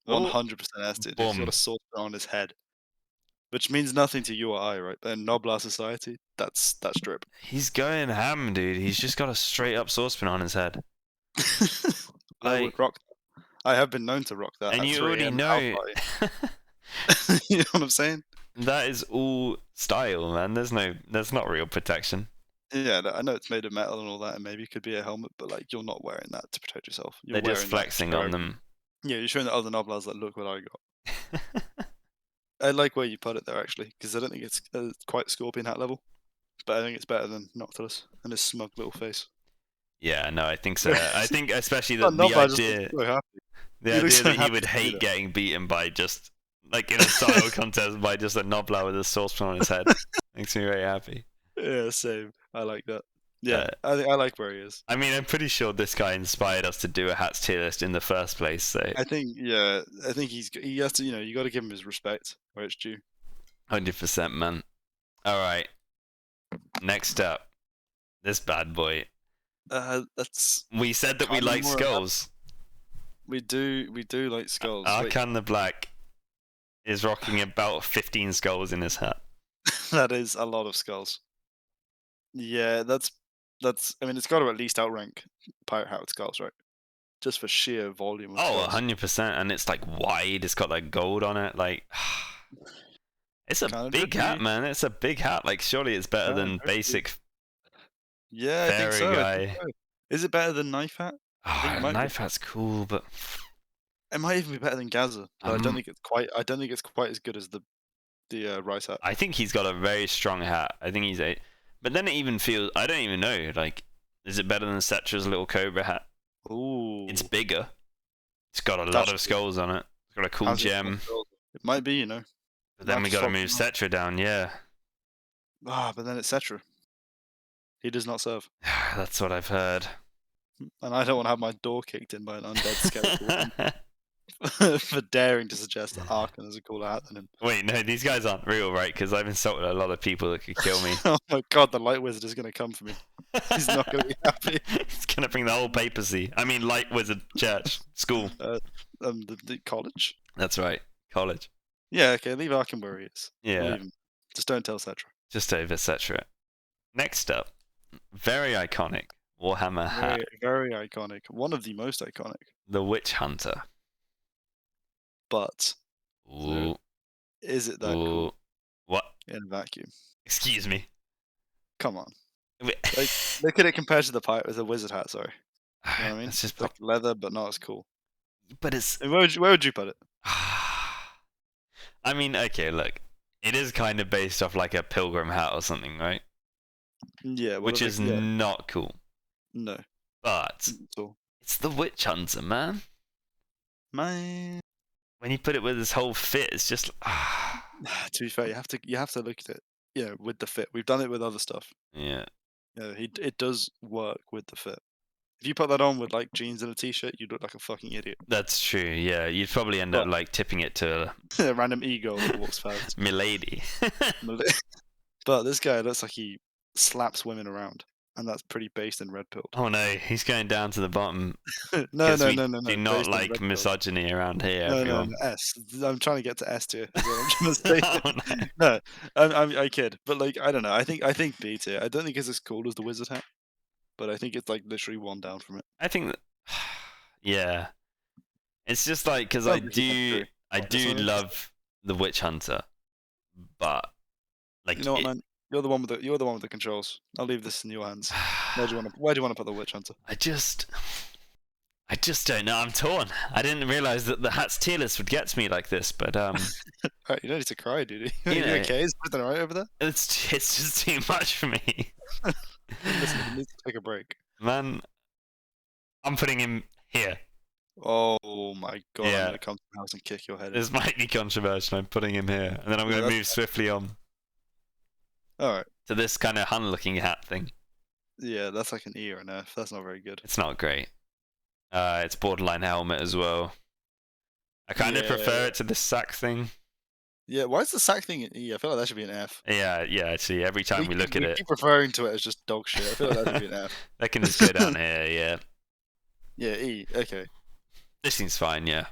100% S tier. He's got a saucepan on his head, which means nothing to you or I, right? But in Noblar society, that's drip. He's going ham, dude. He's just got a straight up saucepan on his head. I would rock that. I have been known to rock that. And you already know. You know what I'm saying? That is all style, man. There's not real protection. Yeah, I know it's made of metal and all that, and maybe it could be a helmet, but like you're not wearing that to protect yourself. They're just flexing on them. Yeah, you're showing the other Noblars like, look what I got. I like where you put it there actually, because I don't think it's quite Scorpion hat level, but I think it's better than Noctilus and his smug little face. Yeah, no, I think so. I think especially the idea that he would hate getting beaten by just like in a style contest by just a Noblar with a saucepan on his head. Makes me very happy. Yeah, same. I like that. Yeah, I like where he is. I mean, I'm pretty sure this guy inspired us to do a hats tier list in the first place. So I think he has to. You got to give him his respect where it's due. 100%, man. All right. Next up, this bad boy. We said that we like skulls. We do like skulls. Arkan the Black is rocking about 15 skulls in his hat. That is a lot of skulls. Yeah, that's. I mean, it's got to at least outrank Pirate Hat with skulls, right? Just for sheer volume. Of 100%, and it's like wide. It's got like gold on it. Like, it's a big hat, man. It's a big hat. Like, surely it's better than basic. Yeah, I think so. Guy. Is it better than Knife Hat? Knife Hat's cool, but it might even be better than Gaza. But I don't think it's quite. I don't think it's quite as good as the Rice Hat. I think he's got a very strong hat. I think but then it even feels. I don't even know. Like, is it better than Cetra's little Cobra hat? Ooh, it's bigger. It's got a lot of skulls on it. It's got a cool gem. It might be, But then we got to move Cetra down, yeah. But then it's Cetra. He does not serve. That's what I've heard. And I don't want to have my door kicked in by an undead skeleton for daring to suggest that Arkan is a cooler hat than him. Wait, no, these guys aren't real, right? Because I've insulted a lot of people that could kill me. Oh my god, the Light Wizard is going to come for me. He's not going to be happy. He's going to bring the whole papacy. I mean, Light Wizard Church, school. The college? That's right, college. Yeah, okay, leave Arkan where he is. Yeah. Just don't tell Cetra. Just over Cetra. Next up, very iconic Warhammer hat. Very iconic. One of the most iconic. The Witch Hunter. But Ooh. Is it that cool? What? In a vacuum. Excuse me. Come on. Like, look at it compared to the wizard hat, sorry. You know what I mean? It's just like leather, but not as cool. But it's... Where would you put it? I mean, okay, look. It is kind of based off like a pilgrim hat or something, right? Yeah. Which is not cool. No. But it's the Witch Hunter, man. Man. When you put it with this whole fit, it's just... To be fair, you have to look at it, with the fit. We've done it with other stuff. Yeah. It does work with the fit. If you put that on with like jeans and a t-shirt, you'd look like a fucking idiot. That's true, yeah. You'd probably end up like tipping it to a random ego that walks past. Milady. But this guy looks like he slaps women around, and that's pretty based in red pilled. Oh no, he's going down to the bottom. No. Do not like misogyny around here. No, S. I'm trying to get to S tier. I'm trying to say. No, I kid. But like, I don't know. I think B tier. I don't think it's as cool as the wizard hat, but I think it's like literally one down from it. I think that, yeah. It's just like because I do love the Witch Hunter, but like you know what, man. You're the one with the controls. I'll leave this in your hands. Where do you want to put the Witch Hunter? I just don't know. I'm torn. I didn't realize that the hat's tier list would get to me like this, but Right, you don't need to cry, dude. You okay? Is everything alright over there? It's just too much for me. Listen, you need to take a break. Man, I'm putting him here. Oh my god! Yeah. I'm gonna come to the house and kick your head in. This might be controversial. I'm putting him here, and then I'm gonna move swiftly on. Alright. To this kind of Hun-looking hat thing. Yeah, that's like an E or an F. That's not very good. It's not great. It's borderline helmet as well. I kind of prefer it to the sack thing. Yeah, why is the sack thing an E? I feel like that should be an F. Yeah, actually, every time we look at it... keep referring to it as just dog shit. I feel like that should be an F. That can just go down here, yeah. Yeah, E, okay. This seems fine, yeah.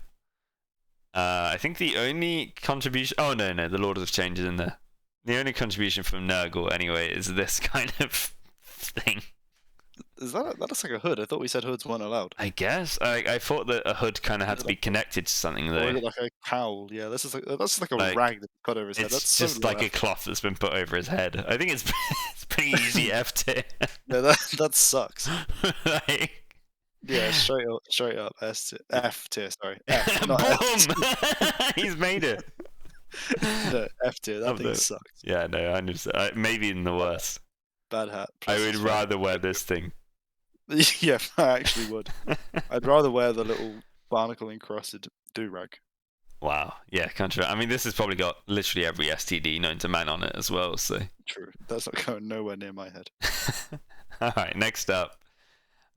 I think the only contribution... Oh, no, the Lord of Change is in there. The only contribution from Nurgle, anyway, is this kind of thing. Is that looks like a hood? I thought we said hoods weren't allowed. I guess. I thought that a hood kind of had to be connected to something, though. Or is it like a cowl? Yeah, that's like a rag that's put over his head. That's just like a cloth that's been put over his head. I think it's pretty easy F tier. Yeah, that sucks. Yeah, straight up S tier. F tier, sorry. F, not Boom! He's made it. No, F tier, that thing sucks. Yeah, no, 100%. Maybe in the worst. Bad hat. I would rather wear this thing. Yeah, I actually would. I'd rather wear the little barnacle encrusted do-rag. Wow. Yeah, I mean, this has probably got literally every STD known to man on it as well, so... True. That's not going nowhere near my head. Alright, next up.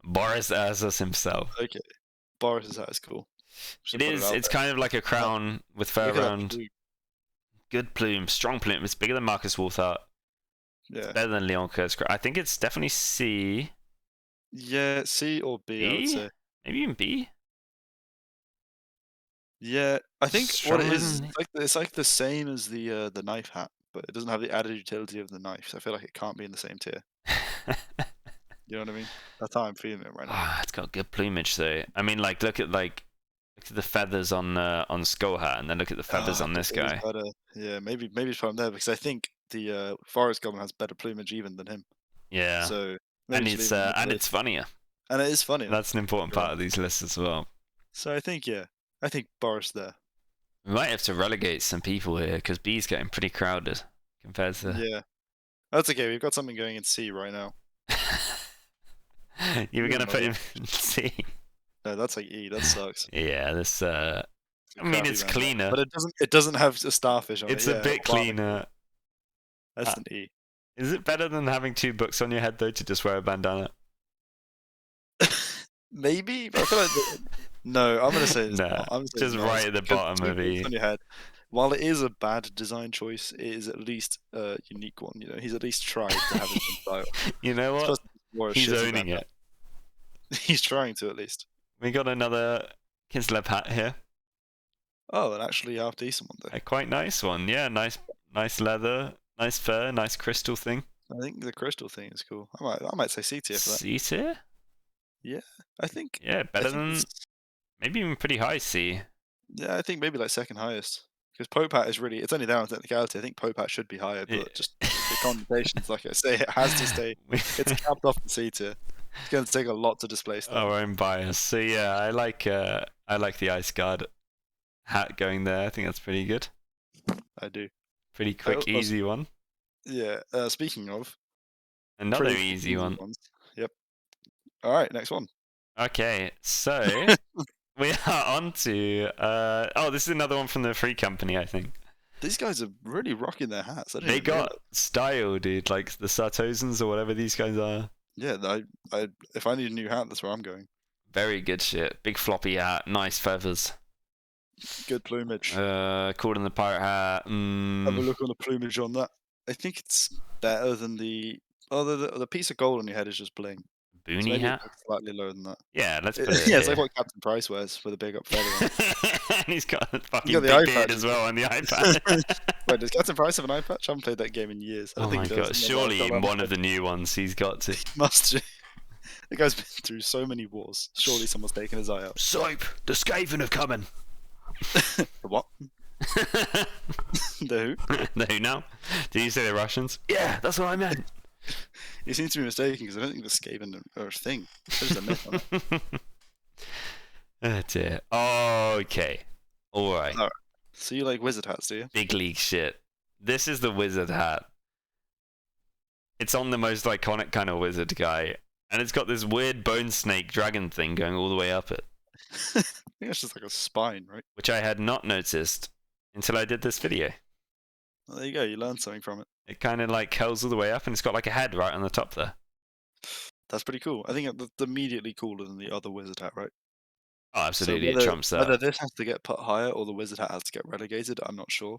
Boris Ursus himself. Okay. Boris's hat is cool. It's kind of like a crown with fur around. Good plume, strong plume. It's bigger than Marcus Wolfhart. Yeah. It's better than Leon Kurt's. I think it's definitely C. Yeah, C or B, I would say. Maybe even B. Yeah, I think what it is, it's like the same as the knife hat, but it doesn't have the added utility of the knife. So I feel like it can't be in the same tier. You know what I mean? That's how I'm feeling it right now. It's got good plumage though. I mean, look at the feathers on Skull Hat, and then look at the feathers on this guy. Yeah, maybe it's from there because I think the Forest Goblin has better plumage even than him. Yeah. So it's funnier. And it is funny. That's an important part of these lists as well. So I think Boris there. We might have to relegate some people here because B's getting pretty crowded compared to. Yeah, that's okay. We've got something going in C right now. You were gonna put him in C. No, that's like E. That sucks. Yeah, this. It's a I mean, crappy it's bandana. cleaner. But it doesn't have a starfish on It's it. a Yeah, bit cleaner. that's an E. Is it better than having 2 books on your head though to just wear a bandana? Maybe, but I feel like no. I'm gonna say it's No, not. I'm gonna say just it's not. right at the Because bottom 2 of books E. on your head. While it is a bad design choice, it is at least a unique one. You know, he's at least tried to have his own style. You know This what? person wore a He's shitty owning bandana. it. He's trying to at least. We got another Kislev hat here. Oh, an actually half decent one though. A quite nice one. Yeah, nice leather, nice fur, nice crystal thing. I think the crystal thing is cool. I might say C tier for that. C tier? Yeah, I think. Yeah, better think than maybe even pretty high C. Yeah, I think maybe like second highest. Because Pope Hat is really, it's only down on technicality. I think Pope Hat should be higher, but just the connotations, like I say, it has to stay. It's capped off the C tier. It's going to take a lot to displace that. Our own bias. So yeah, I like the Ice Guard hat going there. I think that's pretty good. I do. Pretty quick, also- easy one. Yeah. Speaking of Another pretty easy one. ones. Yep. All right, next one. Okay, so we are on to this is another one from the Free Company, I think. These guys are really rocking their hats. I didn't They even got realize. style, dude, like the Sartosans or whatever these guys are. Yeah, if I need a new hat, that's where I'm going. Very good shit. Big floppy hat, nice feathers. Good plumage. Called in the pirate hat. Have a look on the plumage on that. I think it's better than the piece of gold on your head is just bling. So Boonie maybe hat? it's slightly lower than that. Yeah, let's put it Yeah, it's here. like what Captain Price wears with a big up feather on. And he's got a fucking got the big eye beard patch as as well on the iPad. Wait, does Captain Price have an eye patch? I haven't played that game in years. I Oh don't think my he does. god, surely in one of the new ones he's got to. Must do. The guy's been through so many wars. Surely someone's taken his eye out. Soap! The Skaven have coming! The what? The who? The who now? Did you say the Russians? Yeah, that's what I meant. You seem to be mistaken because I don't think the Skaven are a thing. There's a myth on it. Oh dear. Okay. Alright. So you like wizard hats, do you? Big league shit. This is the wizard hat. It's on the most iconic kind of wizard guy. And it's got this weird bone snake dragon thing going all the way up it. I think it's just like a spine, right? Which I had not noticed until I did this video. Well, there you go. You learned something from it. It kind of like curls all the way up and it's got like a head right on the top there. That's pretty cool. I think that's immediately cooler than the other wizard hat, right? Oh, absolutely. So It trumps that. whether this has to get put higher or the wizard hat has to get relegated, I'm not sure.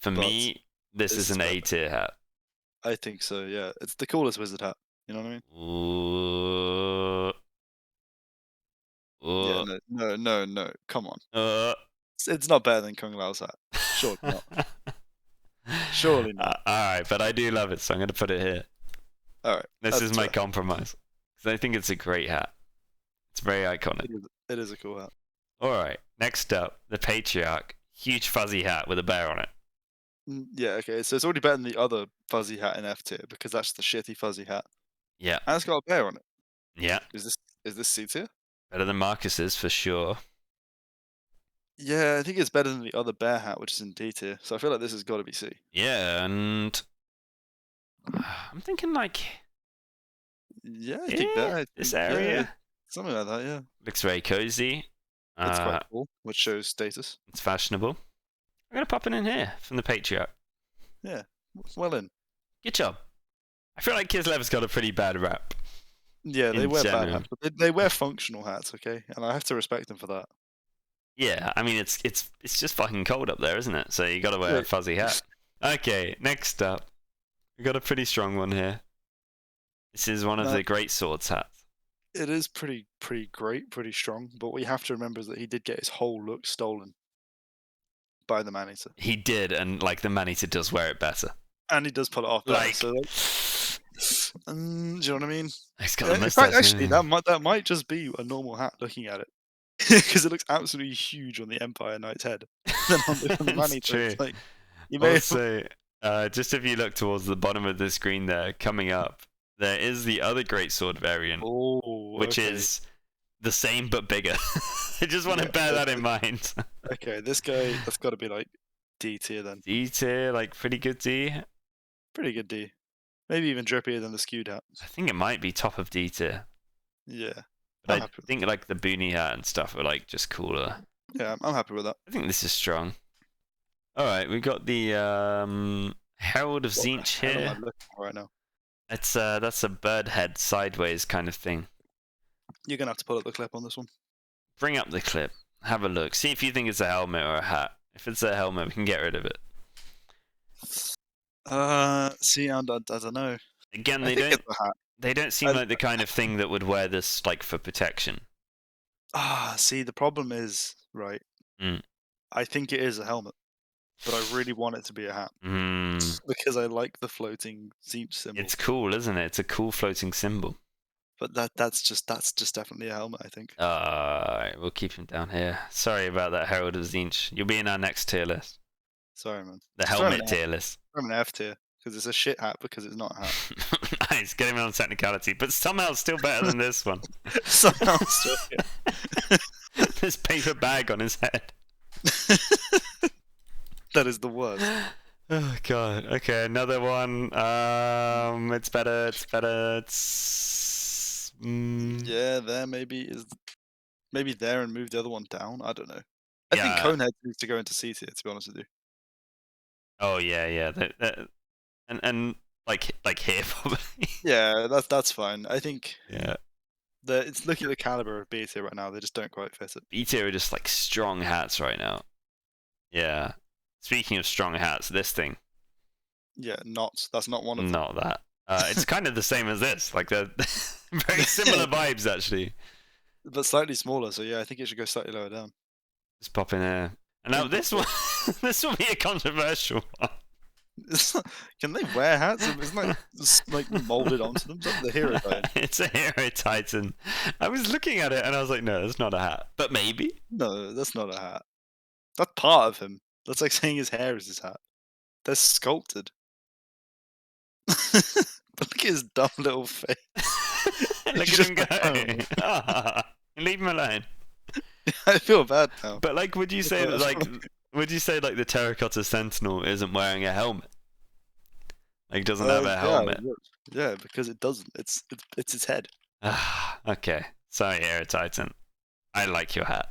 For but me, this is an A tier hat. I think so, yeah. It's the coolest wizard hat. You know what I mean? Ooh. Yeah, no. Come on. Uh, It's not better than Kung Lao's hat. Surely not. Surely not. Alright, but I do love it, so I'm going to put it here. Alright. This is my fair. compromise. Because I think it's a great hat. It's very iconic. It is a cool hat. Alright, next up, the Patriarch. Huge fuzzy hat with a bear on it. Yeah, okay. So it's already better than the other fuzzy hat in F tier because that's the shitty fuzzy hat. Yeah. And it's got a bear on it. Yeah. Is this C tier? Better than Marcus's for sure. Yeah, I think it's better than the other bear hat, which is in D tier. So I feel like this has got to be C. Yeah, and I'm thinking like Yeah, I think that. this area Yeah, something like that, yeah. looks very cozy. It's quite cool, which shows status. It's fashionable. I'm gonna pop it in here from the Patriarch. Yeah, well in. Good job. I feel like Kislev's got a pretty bad rap. Yeah, they In wear bad general. hats, but they wear functional hats, okay? And I have to respect them for that. Yeah, I mean it's just fucking cold up there, isn't it? So you got to wear a Yeah. fuzzy hat. Okay, next up, we got a pretty strong one here. This is one of No. the great swords hats. It is pretty great, pretty strong, but what you have to remember is that he did get his whole look stolen by the man-eater. He did, and like the man-eater does wear it better. And he does pull it off better, Like, so do you know what I mean? he's got a In mustache. fact, actually, that might just be a normal hat looking at it. Because it looks absolutely huge on the Empire Knight's head. Then on the It's man-eater, true. it's like, you may Also, just if you look towards the bottom of the screen there, coming up, there is the other great sword variant, which okay. is the same but bigger. I just want to Yeah, bear that in mind. Okay, this guy, that's got to be like D tier then. D tier, like pretty good D. Pretty good D. Maybe even drippier than the skewed hat. I think it might be top of D tier. Yeah. But I'm I happy with think like the boonie hat and stuff are like just cooler. Yeah, I'm happy with that. I think this is strong. All right, we got the Herald of What the Tzeentch hell am I here. looking at right now? That's a bird head sideways kind of thing. You're gonna have to pull up the clip on this one. Bring up the clip. Have a look. See if you think it's a helmet or a hat. If it's a helmet, we can get rid of it. See, I don't know. Again, I think it's a hat. they don't seem I- like the kind of thing that would wear this like for protection. See, the problem is, right? Mm. I think it is a helmet, but I really want it to be a hat because I like the floating Tzeentch symbol. It's cool, isn't it? It's a cool floating symbol. But that's just definitely a helmet, I think. Alright, we'll keep him down here. Sorry about that, Herald of Tzeentch. You'll be in our next tier list. Sorry, man. The Just throw him helmet tier list. Throw him an F tier because it's a shit hat because it's not a hat. Nice, get him on technicality, but somehow still better than this one. Somehow still. This paper bag on his head. That is the worst. Oh god. Okay, another one. It's better. It's better. It's. Yeah, there maybe there and move the other one down. I don't know. I think Yeah. Conehead needs to go into C tier. To be honest with you. Oh yeah, yeah. And like here probably. Yeah, that's fine. I think Yeah. it's looking at the caliber of B tier right now. They just don't quite fit it. B tier are just like strong hats right now. Yeah. Speaking of strong hats, this thing. Yeah, that's not one of them. Not that. It's kind of the same as this. Like they're very similar vibes actually. But slightly smaller. So yeah, I think it should go slightly lower down. Just pop in here. And now this one, this will be a controversial one. Can they wear hats? It's like just like molded onto them. It's like the hero titan. It's a hero titan. I was looking at it and I was like, no, it's not a hat. But maybe. No, that's not a hat. That's part of him. That's like saying his hair is his hat. They're sculpted. But look at his dumb little face. Look at him go. Leave him alone. I feel bad now. But like, would you say that like the terracotta sentinel isn't wearing a helmet? Like, doesn't have a helmet. Yeah, because it doesn't. It's its head. Okay. Sorry, hero titan. I like your hat.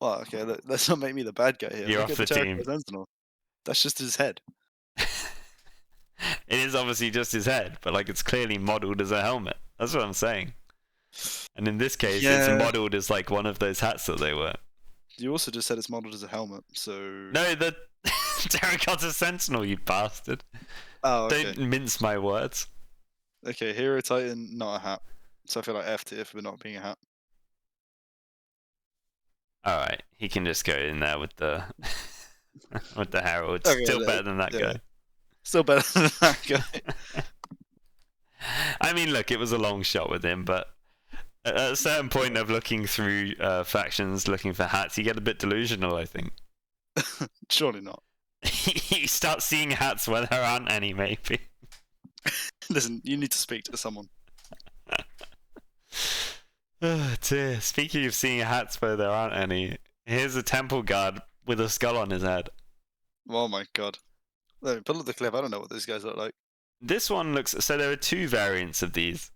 Well, okay, let's not make me the bad guy here. You're Look off at the team. Terracotta Sentinel. That's just his head. It is obviously just his head, but like it's clearly modelled as a helmet. That's what I'm saying. And in this case, Yeah. it's modelled as like one of those hats that they wear. You also just said it's modeled as a helmet, so. No, the terracotta sentinel, you bastard. Oh, okay. Don't mince my words. Okay, Hero Titan, not a hat. So I feel like F tier for not being a hat. Alright, he can just go in there with the with the herald. Okay, Still better than that yeah. guy. Still better than that guy. I mean, look, it was a long shot with him, but at a certain point of looking through factions, looking for hats, you get a bit delusional, I think. Surely not. You start seeing hats where there aren't any, maybe. Listen, you need to speak to someone. Oh dear. Speaking of seeing hats where there aren't any, here's a temple guard with a skull on his head. Oh my god. Let me pull up the clip. I don't know what these guys look like. This one looks... So there are two variants of these.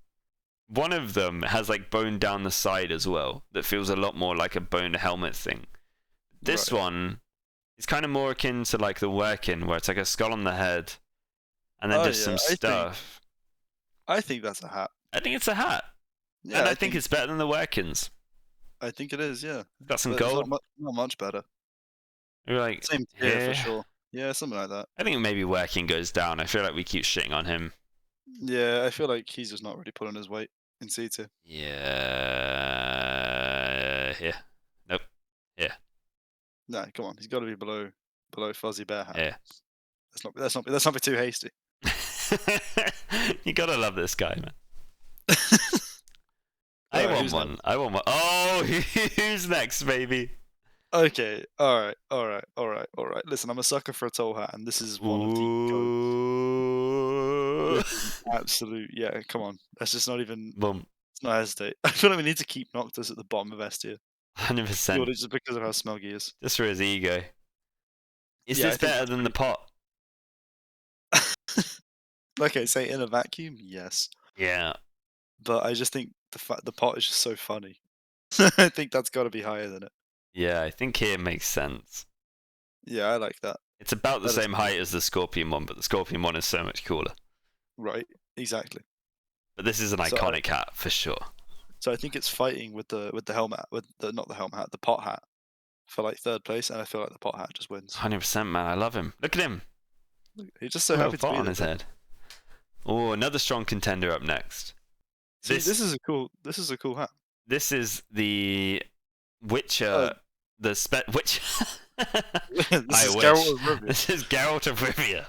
One of them has like bone down the side as well. That feels a lot more like a bone helmet thing. This Right. one is kind of more akin to like the Workin, where it's like a skull on the head and then Oh, just yeah, some I think- stuff. I think that's a hat. I think it's a hat. Yeah, And I think it's better than the Workins. I think it is, yeah. Got some But it's gold. not much better. We're like, Same tier yeah. for sure. Yeah, something like that. I think maybe Working goes down. I feel like we keep shitting on him. Yeah, I feel like he's just not really pulling his weight in C tier. Yeah. Here. Nope. Nah, come on, he's got to be below Fuzzy Bear hat. Yeah. Let's not be too hasty. You gotta love this guy, man. I Alright, want who's one. I want one. Oh, who's next, baby? Okay, all right. Listen, I'm a sucker for a tall hat, and this is one of the Ooh. absolute. Yeah, come on. Let's just not even. Boom. Let's not hesitate. I feel like we need to keep Noctis at the bottom of S tier. 100%. Purely just because of how smug he is. Just for his ego. Is Yeah, I this think better that's than the pot? Okay, say in a vacuum, yes. Yeah. but I just think the pot is just so funny. I think that's got to be higher than it. Yeah, I think here makes sense. Yeah, I like that. It's about the That is same cool. height as the Scorpion one, but the Scorpion one is so much cooler. Right, exactly. But this is an So- iconic hat for sure. So I think it's fighting with the helmet, not the helmet hat, the pot hat for like third place, and I feel like the pot hat just wins. 100%, man. I love him. Look at him. He's just so A little happy to pot be on there. his head. Oh, another strong contender up next. See, this is a cool hat. This is the Witcher. Which? This I is wish. Geralt of Rivia. This is Geralt of Rivia.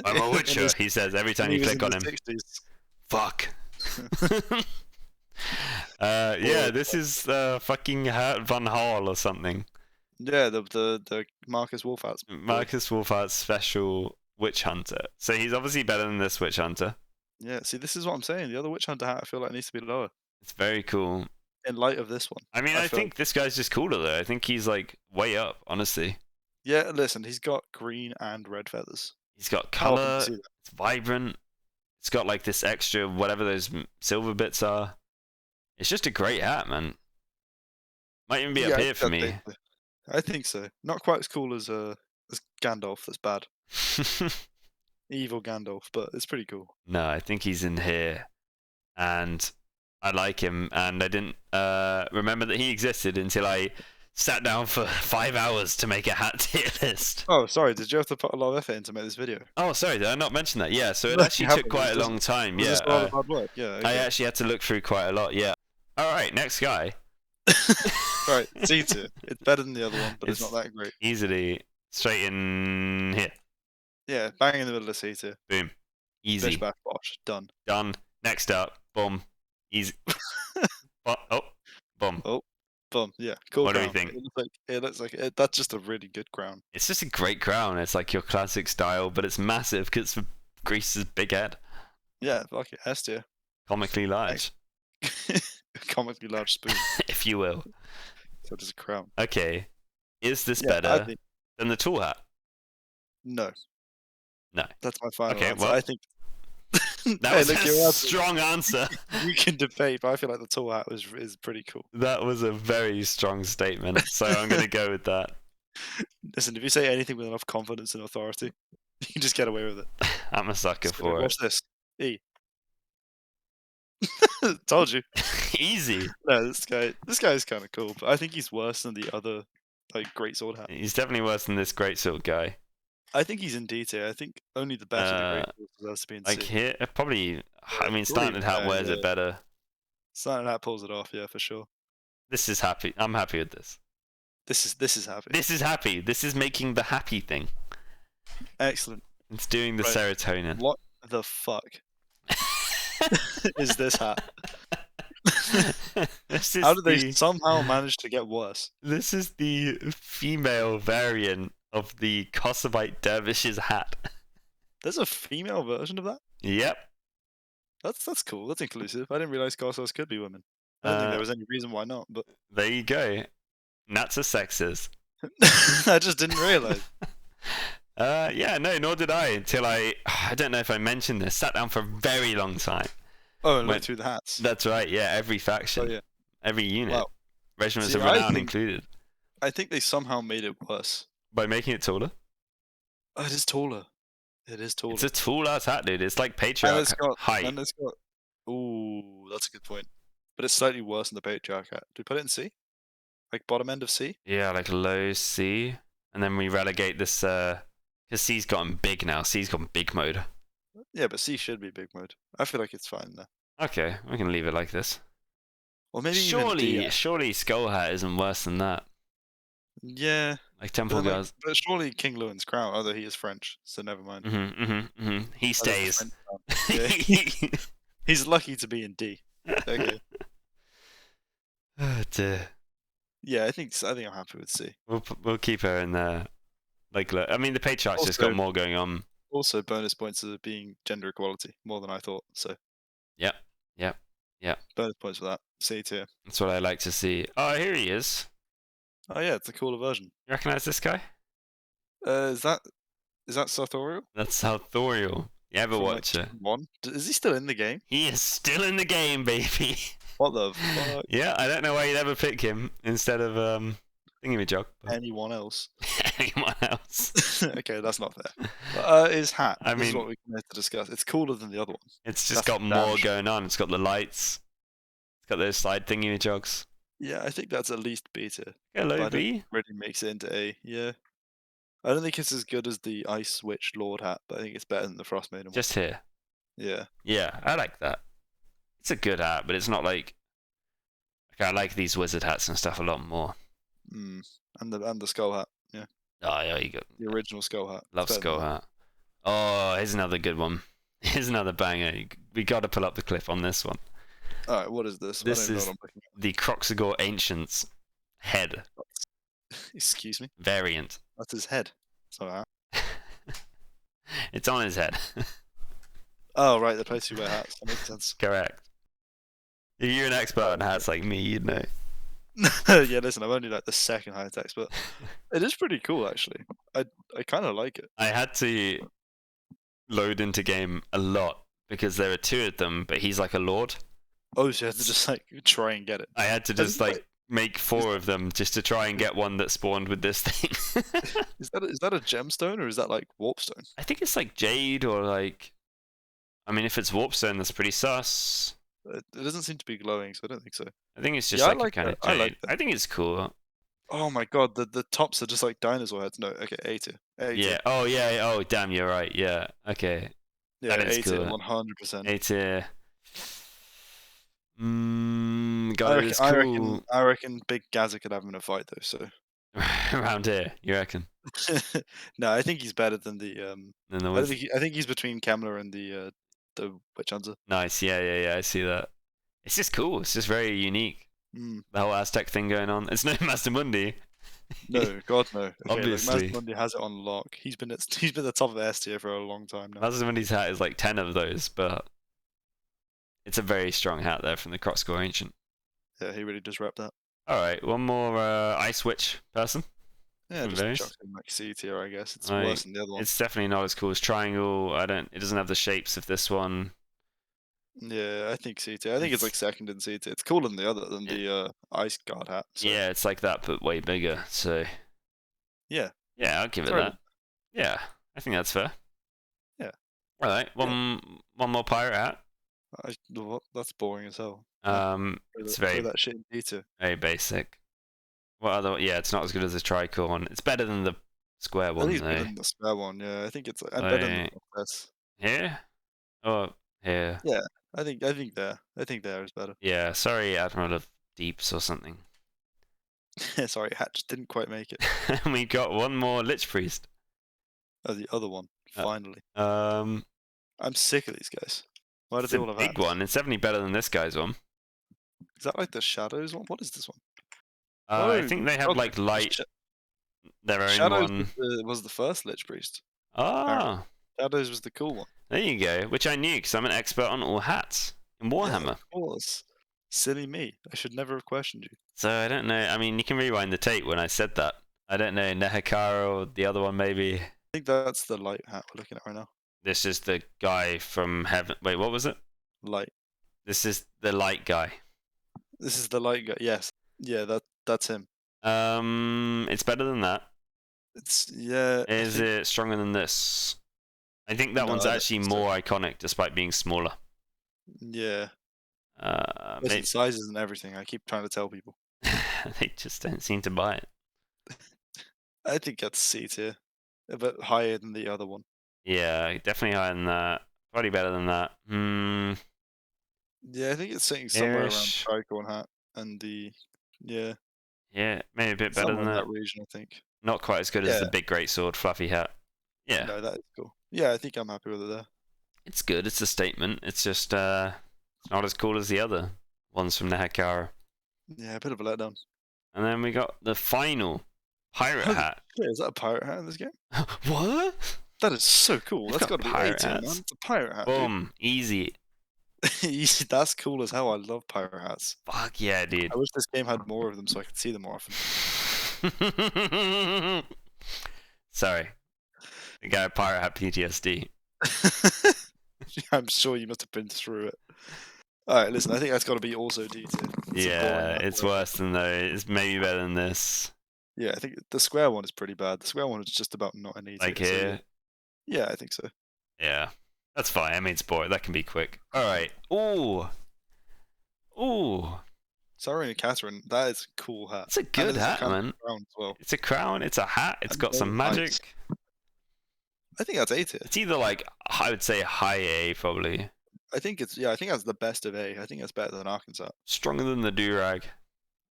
I'm a Witcher, he says every time you click on him. 60s. Fuck. Yeah, this is fucking Hert von Hall or something. Yeah, the Marcus Wolfat's boy. Marcus Wolfart's special witch hunter. So he's obviously better than this witch hunter. Yeah, see, this is what I'm saying. The other witch hunter hat, I feel like needs to be lower It's very cool. in light of this one. I mean, I feel think this guy's just cooler though. I think he's like way up, honestly. Yeah, listen, he's got green and red feathers. He's got How often do color. you see that? It's vibrant. It's got like this extra whatever those silver bits are. It's just a great hat, man. Might even be up here for me. I think so. Not quite as cool as Gandalf. That's bad. Evil Gandalf, but it's pretty cool. No, I think he's in here, and I like him. And I didn't remember that he existed until I sat down for 5 hours to make a hat tier list. Oh, sorry. Did you have to put a lot of effort in to make this video? Oh, sorry, did I not mention that? Yeah, so it No, actually you took haven't. quite a Was long time. Was Yeah, this a lot of hard work? Yeah. I Okay. actually had to look through quite a lot. Yeah. All right, next guy. Right, C tier. It's better than the other one, but it's It's- not that great. Easily straight in here. Yeah, bang in the middle of C tier. Boom. Easy. Bish bash bosh. Done. Done. Next up. Boom. Easy. Oh. Boom. Boom. Yeah. Cool. What do we crown. think? It looks like that's just a really good crown. It's just a great crown. It's like your classic style, but it's massive because it's Greece's big head. Yeah, fuck it. S tier. Comically large, Comically large spoon. if you will. So just a crown. Okay. Is this Yeah, I better think than the tool hat? no. No. That's my final Okay, answer. well, I think That Hey, was look, a you're strong answer. you can debate, but I feel like the tall hat is pretty cool. That was a very strong statement, so I'm going to go with that. Listen, if you say anything with enough confidence and authority, you can just get away with it. I'm a sucker Just for watch this. E. Told you. it. Easy. No, this guy is kind of cool, but I think he's worse than the other like great sword hat. He's definitely worse than this great sword guy. I think he's in D tier. I think only the best of the great swords deserves to be in Like C. here, probably. I mean, Standard Hat wears it better. Silent Hat pulls it off, yeah, for sure. This is happy. I'm happy with this. This is happy. This is happy. This is making the happy thing. Excellent. It's doing the Right. serotonin. What the fuck is this hat? This is How did they the- somehow manage to get worse? This is the female variant of the Kosovite dervish's hat. There's a female version of that? Yep. That's cool. That's inclusive. I didn't realize Kosos could be women. I don't think Uh, there was any reason why not, but There you go. Nuts are sexist. I just didn't realize. Yeah, no, nor did I until I don't know if I mentioned this. Sat down for a very long time. Oh, and Went- look through the hats. That's right. Yeah, every Oh faction, yeah. every unit, Wow. regiments See, of I renown think- included, I think they somehow made it worse. by making it taller. Oh, it is taller. It is taller. It's a tall ass hat, dude. It's like and patriarch it's got height. and it's got. Ooh, that's a good point. But it's slightly worse than the Patriarch hat. Do we put it in C? Like bottom end of C? Yeah, like low C, and then we relegate this because C's gotten big now. C's gone big mode. Yeah, but C should be big mode. I feel like it's fine there. Okay, we can leave it like this. Or maybe even D, Surely, actually. surely Skull Hat isn't worse than that. Yeah. Like But, Temple then, like, Guards. but surely King Lewin's crown, although he is French, so never mind. He Oh, that's a stays. French crown. Yeah, he's lucky to be in D. Okay. Oh, dear. Yeah, I think I'm happy with C. We'll keep her in there. Like, look, I mean, the Patriarch's just got Also- more going on. Also, bonus points of being gender equality, more than I thought. So Yep. bonus points for that. C tier. That's what I like to see. Oh, here he is. Oh yeah, it's a cooler version. You recognize this guy? Is that sartorial? That's Sartorial. You ever from, watch like, it? one. Is he still in the game? He is still in the game, baby. What the fuck? Yeah, I don't know why you'd ever pick him instead of Thingamajig. But Anyone else? anyone else? Okay, that's not fair. His hat. I This is mean, what we can have to discuss. It's cooler than the other one. it's just That's got damn more sure. going on. It's got the lights. It's got those slide Thingamajigs. Yeah, I think that's at least B tier. Hello, But I don't B. think it really makes it into A. Yeah. I don't think it's as good as the Ice Witch Lord hat, but I think it's better than the Frost Maiden one. Just here. Yeah. Yeah, I like that. It's a good hat, but it's not like. Okay, I like these wizard hats and stuff a lot more. And the skull hat. Yeah. Oh, yeah, you got The original skull hat. love It's better skull than hat. Oh, here's another good one. Here's another banger. We got to pull up the clip on this one. that. Alright, what is this? This I don't is know what I'm looking the Croxagore Ancients head at. Excuse me? variant. That's his head. So, It's on his head. oh, right, the place you wear hats. That makes sense. Correct. If you're an expert on hats like me, you'd know. Yeah, listen, I'm only like the second highest expert. It is pretty cool, actually. I kind of like it. I had to load into game a lot because there are two of them, but he's like a lord. Oh, so you have to just like try and get it. I had to Has just he, like make 4 of them just to try and get one that spawned with this thing. Is that a gemstone or is that like warpstone? I think it's like jade or like. I mean, if it's warpstone, that's pretty sus. It doesn't seem to be glowing, so I don't think so. I think it's just Yeah, I like a like kind of that. I jade. like that. I think it's cool. Oh my god, the tops are just like dinosaur heads. No, okay, A tier. A tier. Yeah. Oh yeah. Oh damn, you're right. Yeah. Okay. Yeah, that is A tier, cool. 100%. A tier. God, it is cool. I reckon Big Gaza could have him in a fight though. So Around here, you reckon? no, I think he's better than the Then there I was think he's between Kemler and the Witch Hunter. nice. Yeah. I see that. It's just cool. It's just very unique. Mm. The whole Aztec thing going on. It's no Master Mundi. No, God no. Okay, Obviously. Like, Mundi has it on lock. He's been the top of S tier for a long time now. Master Mundi's hat is like 10 of those, but it's a very strong hat there from the Croxagore Ancient. Yeah, he really does rep that. All right, one more Ice Witch person. Yeah, From just those. chuck him like C tier, I guess. It's Like, worse than the other one. It's definitely not as cool as Triangle. It doesn't have the shapes of this one. Yeah, I think C tier. I think it's like second in C tier. It's cooler than the Ice Guard hat. So. Yeah, it's like that, but way bigger. So Yeah. yeah, I'll give it Fair that. Yeah, I think that's fair. Yeah. All right, one more pirate hat. That's boring as hell. It's Throw very that shit in D tier. very basic. What other? Yeah, it's not as good as the tricorn one. It's better than the square I one think it's better though. than the square one. Yeah, I think it's better than Like, the Princess. here? Oh, here. Yeah, I think there is better. Yeah, sorry, Admiral of Deeps or something. Sorry, hat just didn't quite make it. And we got one more Lich Priest. Oh, the other one. Finally. Um, I'm sick of these guys. Why do it's they a all have big hats? one. It's definitely better than this guy's one. Is that like the Shadows one? What is this one? I think they have God, like light, their own Shadows one. was the first Lich Priest. Ah, Shadows was the cool one. there you go. Which I knew because I'm an expert on all hats in Warhammer. Yeah, of course. Silly me. I should never have questioned you. So I don't know. I mean, you can rewind the tape when I said that. I don't know, Nehekara or the other one maybe. I think that's the light hat we're looking at right now. This is the guy from heaven. Wait, what was it? Light. This is the light guy. This is the light guy. Yes. Yeah, that's him. It's better than that. It's I Is think- it stronger than this? I think that No, one's I don't actually think so. more iconic despite being smaller. Yeah. Listen, Maybe sizes and everything. I keep trying to tell people. they just don't seem to buy it. I think that's C tier, but higher than the other one. Yeah, definitely higher than that. Probably better than that. Yeah, I think it's sitting somewhere Ish. around Tricorn hat and the Yeah, maybe a bit better somewhere than in that. that region. I think. Not quite as good as the Yeah. big great sword fluffy hat. Yeah, No, that is cool. Yeah, I think I'm happy with it there. it's good. It's a statement. It's just not as cool as the other ones from Nehekara. Yeah, a bit of a letdown. And then we got the final pirate Holy hat. Yeah, is that a pirate hat in this game? What? That is so cool. They've That's got got to be A pirate tier, man. hats. It's a pirate hat. dude. Boom, easy. That's cool as hell. I love pirate hats. Fuck yeah, dude. I wish this game had more of them so I could see them more often. Sorry. The guy with pirate hat PTSD. I'm sure you must have been through it. All right, listen. I think that's got to be also D tier. Yeah, it's worse than those. It's maybe better than this. Yeah, I think the square one is pretty bad. The square one is just about not an E tier. Like here. Yeah, I think so. Yeah, that's fine. I mean, it's boring. That can be quick. All right. Ooh. Sorry, Catherine. That is a cool hat. It's a good hat, man. Crown as well. It's a crown. It's a hat. It's got some magic. Nice. I think that's A tier. It's either like, I would say high A probably. I think that's the best of A. I think that's better than Arkin's hat. Stronger than the do-rag.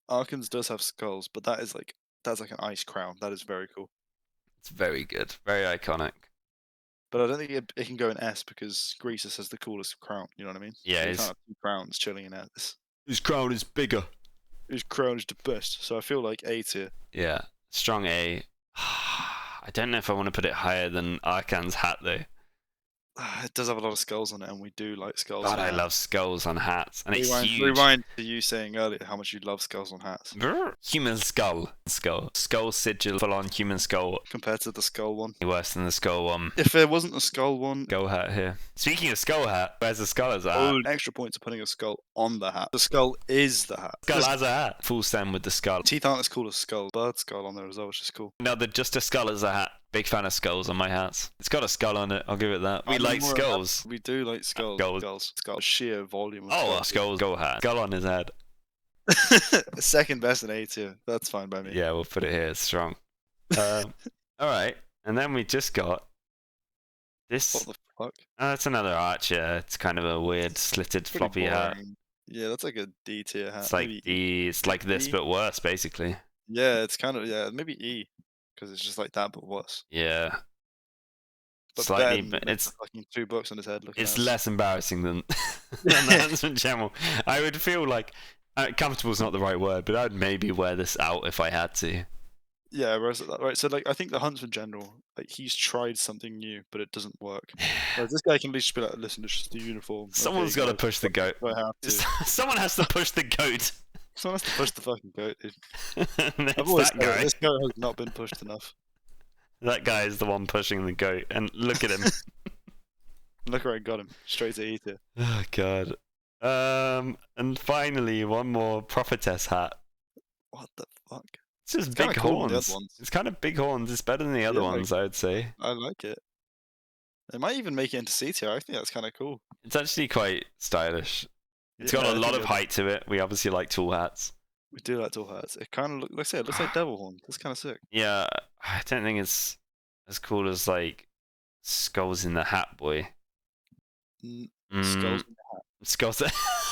Arkin's does have skulls, but that's like an ice crown. That is very cool. It's very good. Very iconic. But I don't think it can go in S because Greasus has the coolest crown. You know what I mean? Yeah, you can't have 2 crowns chilling in S. His crown is bigger. His crown is the best. So I feel like A tier. Yeah, strong A. I don't know if I want to put it higher than Arkan's hat though. It does have a lot of skulls on it, and we do like skulls. God, I love skulls on hats, and it's huge. Rewind to you saying earlier how much you love skulls on hats. Human skull sigil, full on human skull. Compared to the skull one. Worse than the skull one. If there wasn't a skull one. Skull hat here. Speaking of skull hat, where's the skull as a hat? Oh, extra points are putting a skull on the hat. The skull is the hat. Skull as a hat. Full stem with the skull. Teeth aren't as cool as skull. Bird skull on there as well, which is cool. No, they're just a skull as a hat. Big fan of skulls on my hats. It's got a skull on it, I'll give it that. We like skulls. We do like skulls. Skulls. Sheer volume of skull hat. Skull on his head. Second best in A tier. That's fine by me. Yeah, we'll put it here. It's strong. Alright. And then we just got this. What the fuck? That's another archer. It's kind of a weird slitted floppy hat. Yeah, that's like a D tier hat. It's like it's like this but worse, basically. Yeah, it's kind of maybe E. Because it's just like that, but worse. Yeah. But slightly, but it's fucking 2 books on his head. It's less embarrassing than that in general. I would feel like comfortable is not the right word, but I'd maybe wear this out if I had to. Yeah, right. So like, I think the Huntsman General, like he's tried something new, but it doesn't work. Whereas this guy can at least be like, listen, it's just the uniform. Someone's got to push the goat. Someone has to push the goat. Someone has to push the fucking goat, dude. That guy. This goat has not been pushed enough. That guy is the one pushing the goat, and look at him. Look where I got him. Straight to E tier. Oh god. And finally, one more prophetess hat. What the fuck? It's just big horns. It's kind of big horns. It's better than the other ones, I would say. I like it. They might even make it into C tier. I think that's kind of cool. It's actually quite stylish. It's got a lot of height to it. We obviously like tall hats. We do like tall hats. It kind of looks like devil horns. That's kind of sick. Yeah, I don't think it's as cool as like skulls in the hat, boy. Skulls in the hat. Skulls.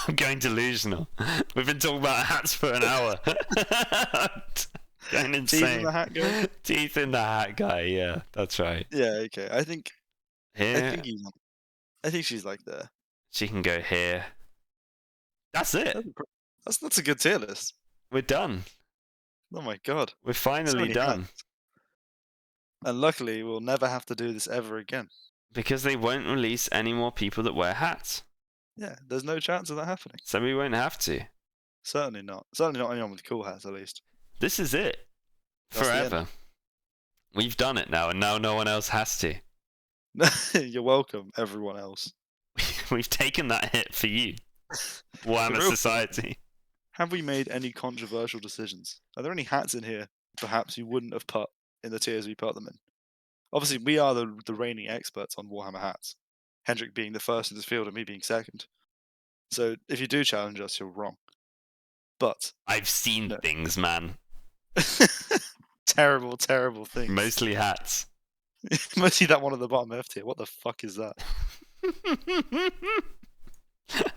I'm going delusional. We've been talking about hats for an hour. Going insane. Teeth in the hat guy. Teeth in the hat guy. Yeah, that's right. Yeah. Okay. I think here. I think she's like there. She can go here. That's it. That's a good tier list. We're done. Oh my god. We're finally done. Hats. And luckily, we'll never have to do this ever again. Because they won't release any more people that wear hats. Yeah, there's no chance of that happening. So we won't have to. Certainly not. Certainly not anyone with cool hats, at least. This is it. Forever. We've done it now, and now no one else has to. You're welcome, everyone else. We've taken that hit for you. Warhammer Society. Have we made any controversial decisions? Are there any hats in here perhaps you wouldn't have put in the tiers we put them in? Obviously, we are the reigning experts on Warhammer hats. Hendrik being the first in this field and me being second. So if you do challenge us, you're wrong. But I've seen things, man. Terrible, terrible things. Mostly hats. Mostly that one at the bottom left here. What the fuck is that?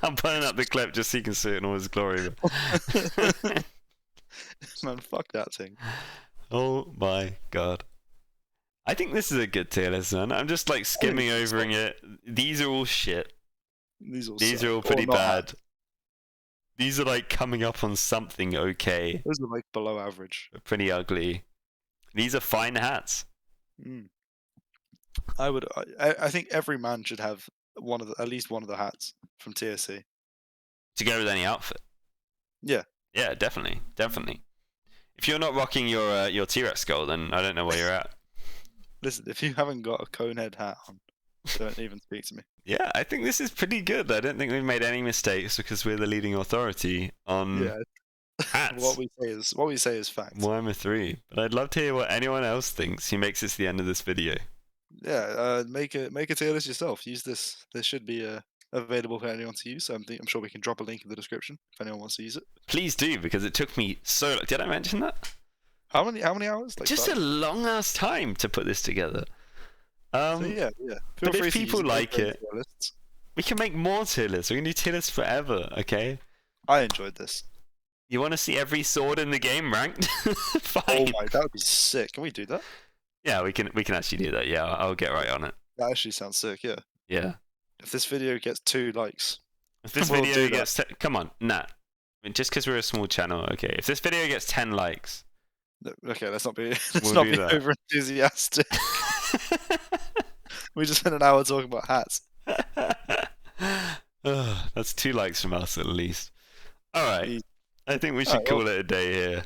I'm putting up the clip just so you can see it in all its glory. Man, fuck that thing. Oh my god. I think this is a good tier list, man. I'm just like skimming over it. These are all shit. These are all pretty bad. These are like coming up on something okay. Those are like below average. They're pretty ugly. These are fine hats. I think every man should have at least one of the hats from TSC. To go with any outfit. Yeah. Yeah, definitely. If you're not rocking your T-Rex skull, then I don't know where you're at. Listen, if you haven't got a cone head hat on, don't even speak to me. Yeah, I think this is pretty good. I don't think we've made any mistakes because we're the leading authority on Yeah, hats. what we say is fact. Warhammer 3. But I'd love to hear what anyone else thinks who makes it to the end of this video. Yeah, make a tier list yourself. Use this. This should be available for anyone to use. I'm sure we can drop a link in the description if anyone wants to use it. Please do, because it took me so long. Did I mention that? How many hours? Like Just 5? a long ass time to put this together. So yeah. Feel but free if to people use like tier it, lists. we can make more tier lists. We can do tier lists forever, okay? I enjoyed this. You want to see every sword in the game ranked? Fine. Oh my, that would be sick. Can we do that? Yeah, we can actually do that. Yeah, I'll get right on it. That actually sounds sick. Yeah. Yeah. If this video gets 2 likes, If this We'll video do gets come on, Nat. I mean, just because we're a small channel, okay. If this video gets 10 likes, okay, let's not be We'll do that. over enthusiastic. We just spent an hour talking about hats. Ugh, that's 2 likes from us at least. All right, Easy. I think we should Alright, call it a day here.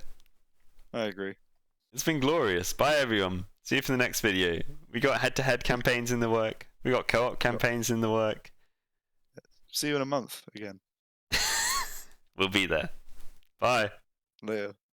I agree. It's been glorious. Bye everyone. See you for the next video. We got head-to-head campaigns in the work. We got co-op campaigns in the work. See you in a month again. We'll be there. Bye. Later.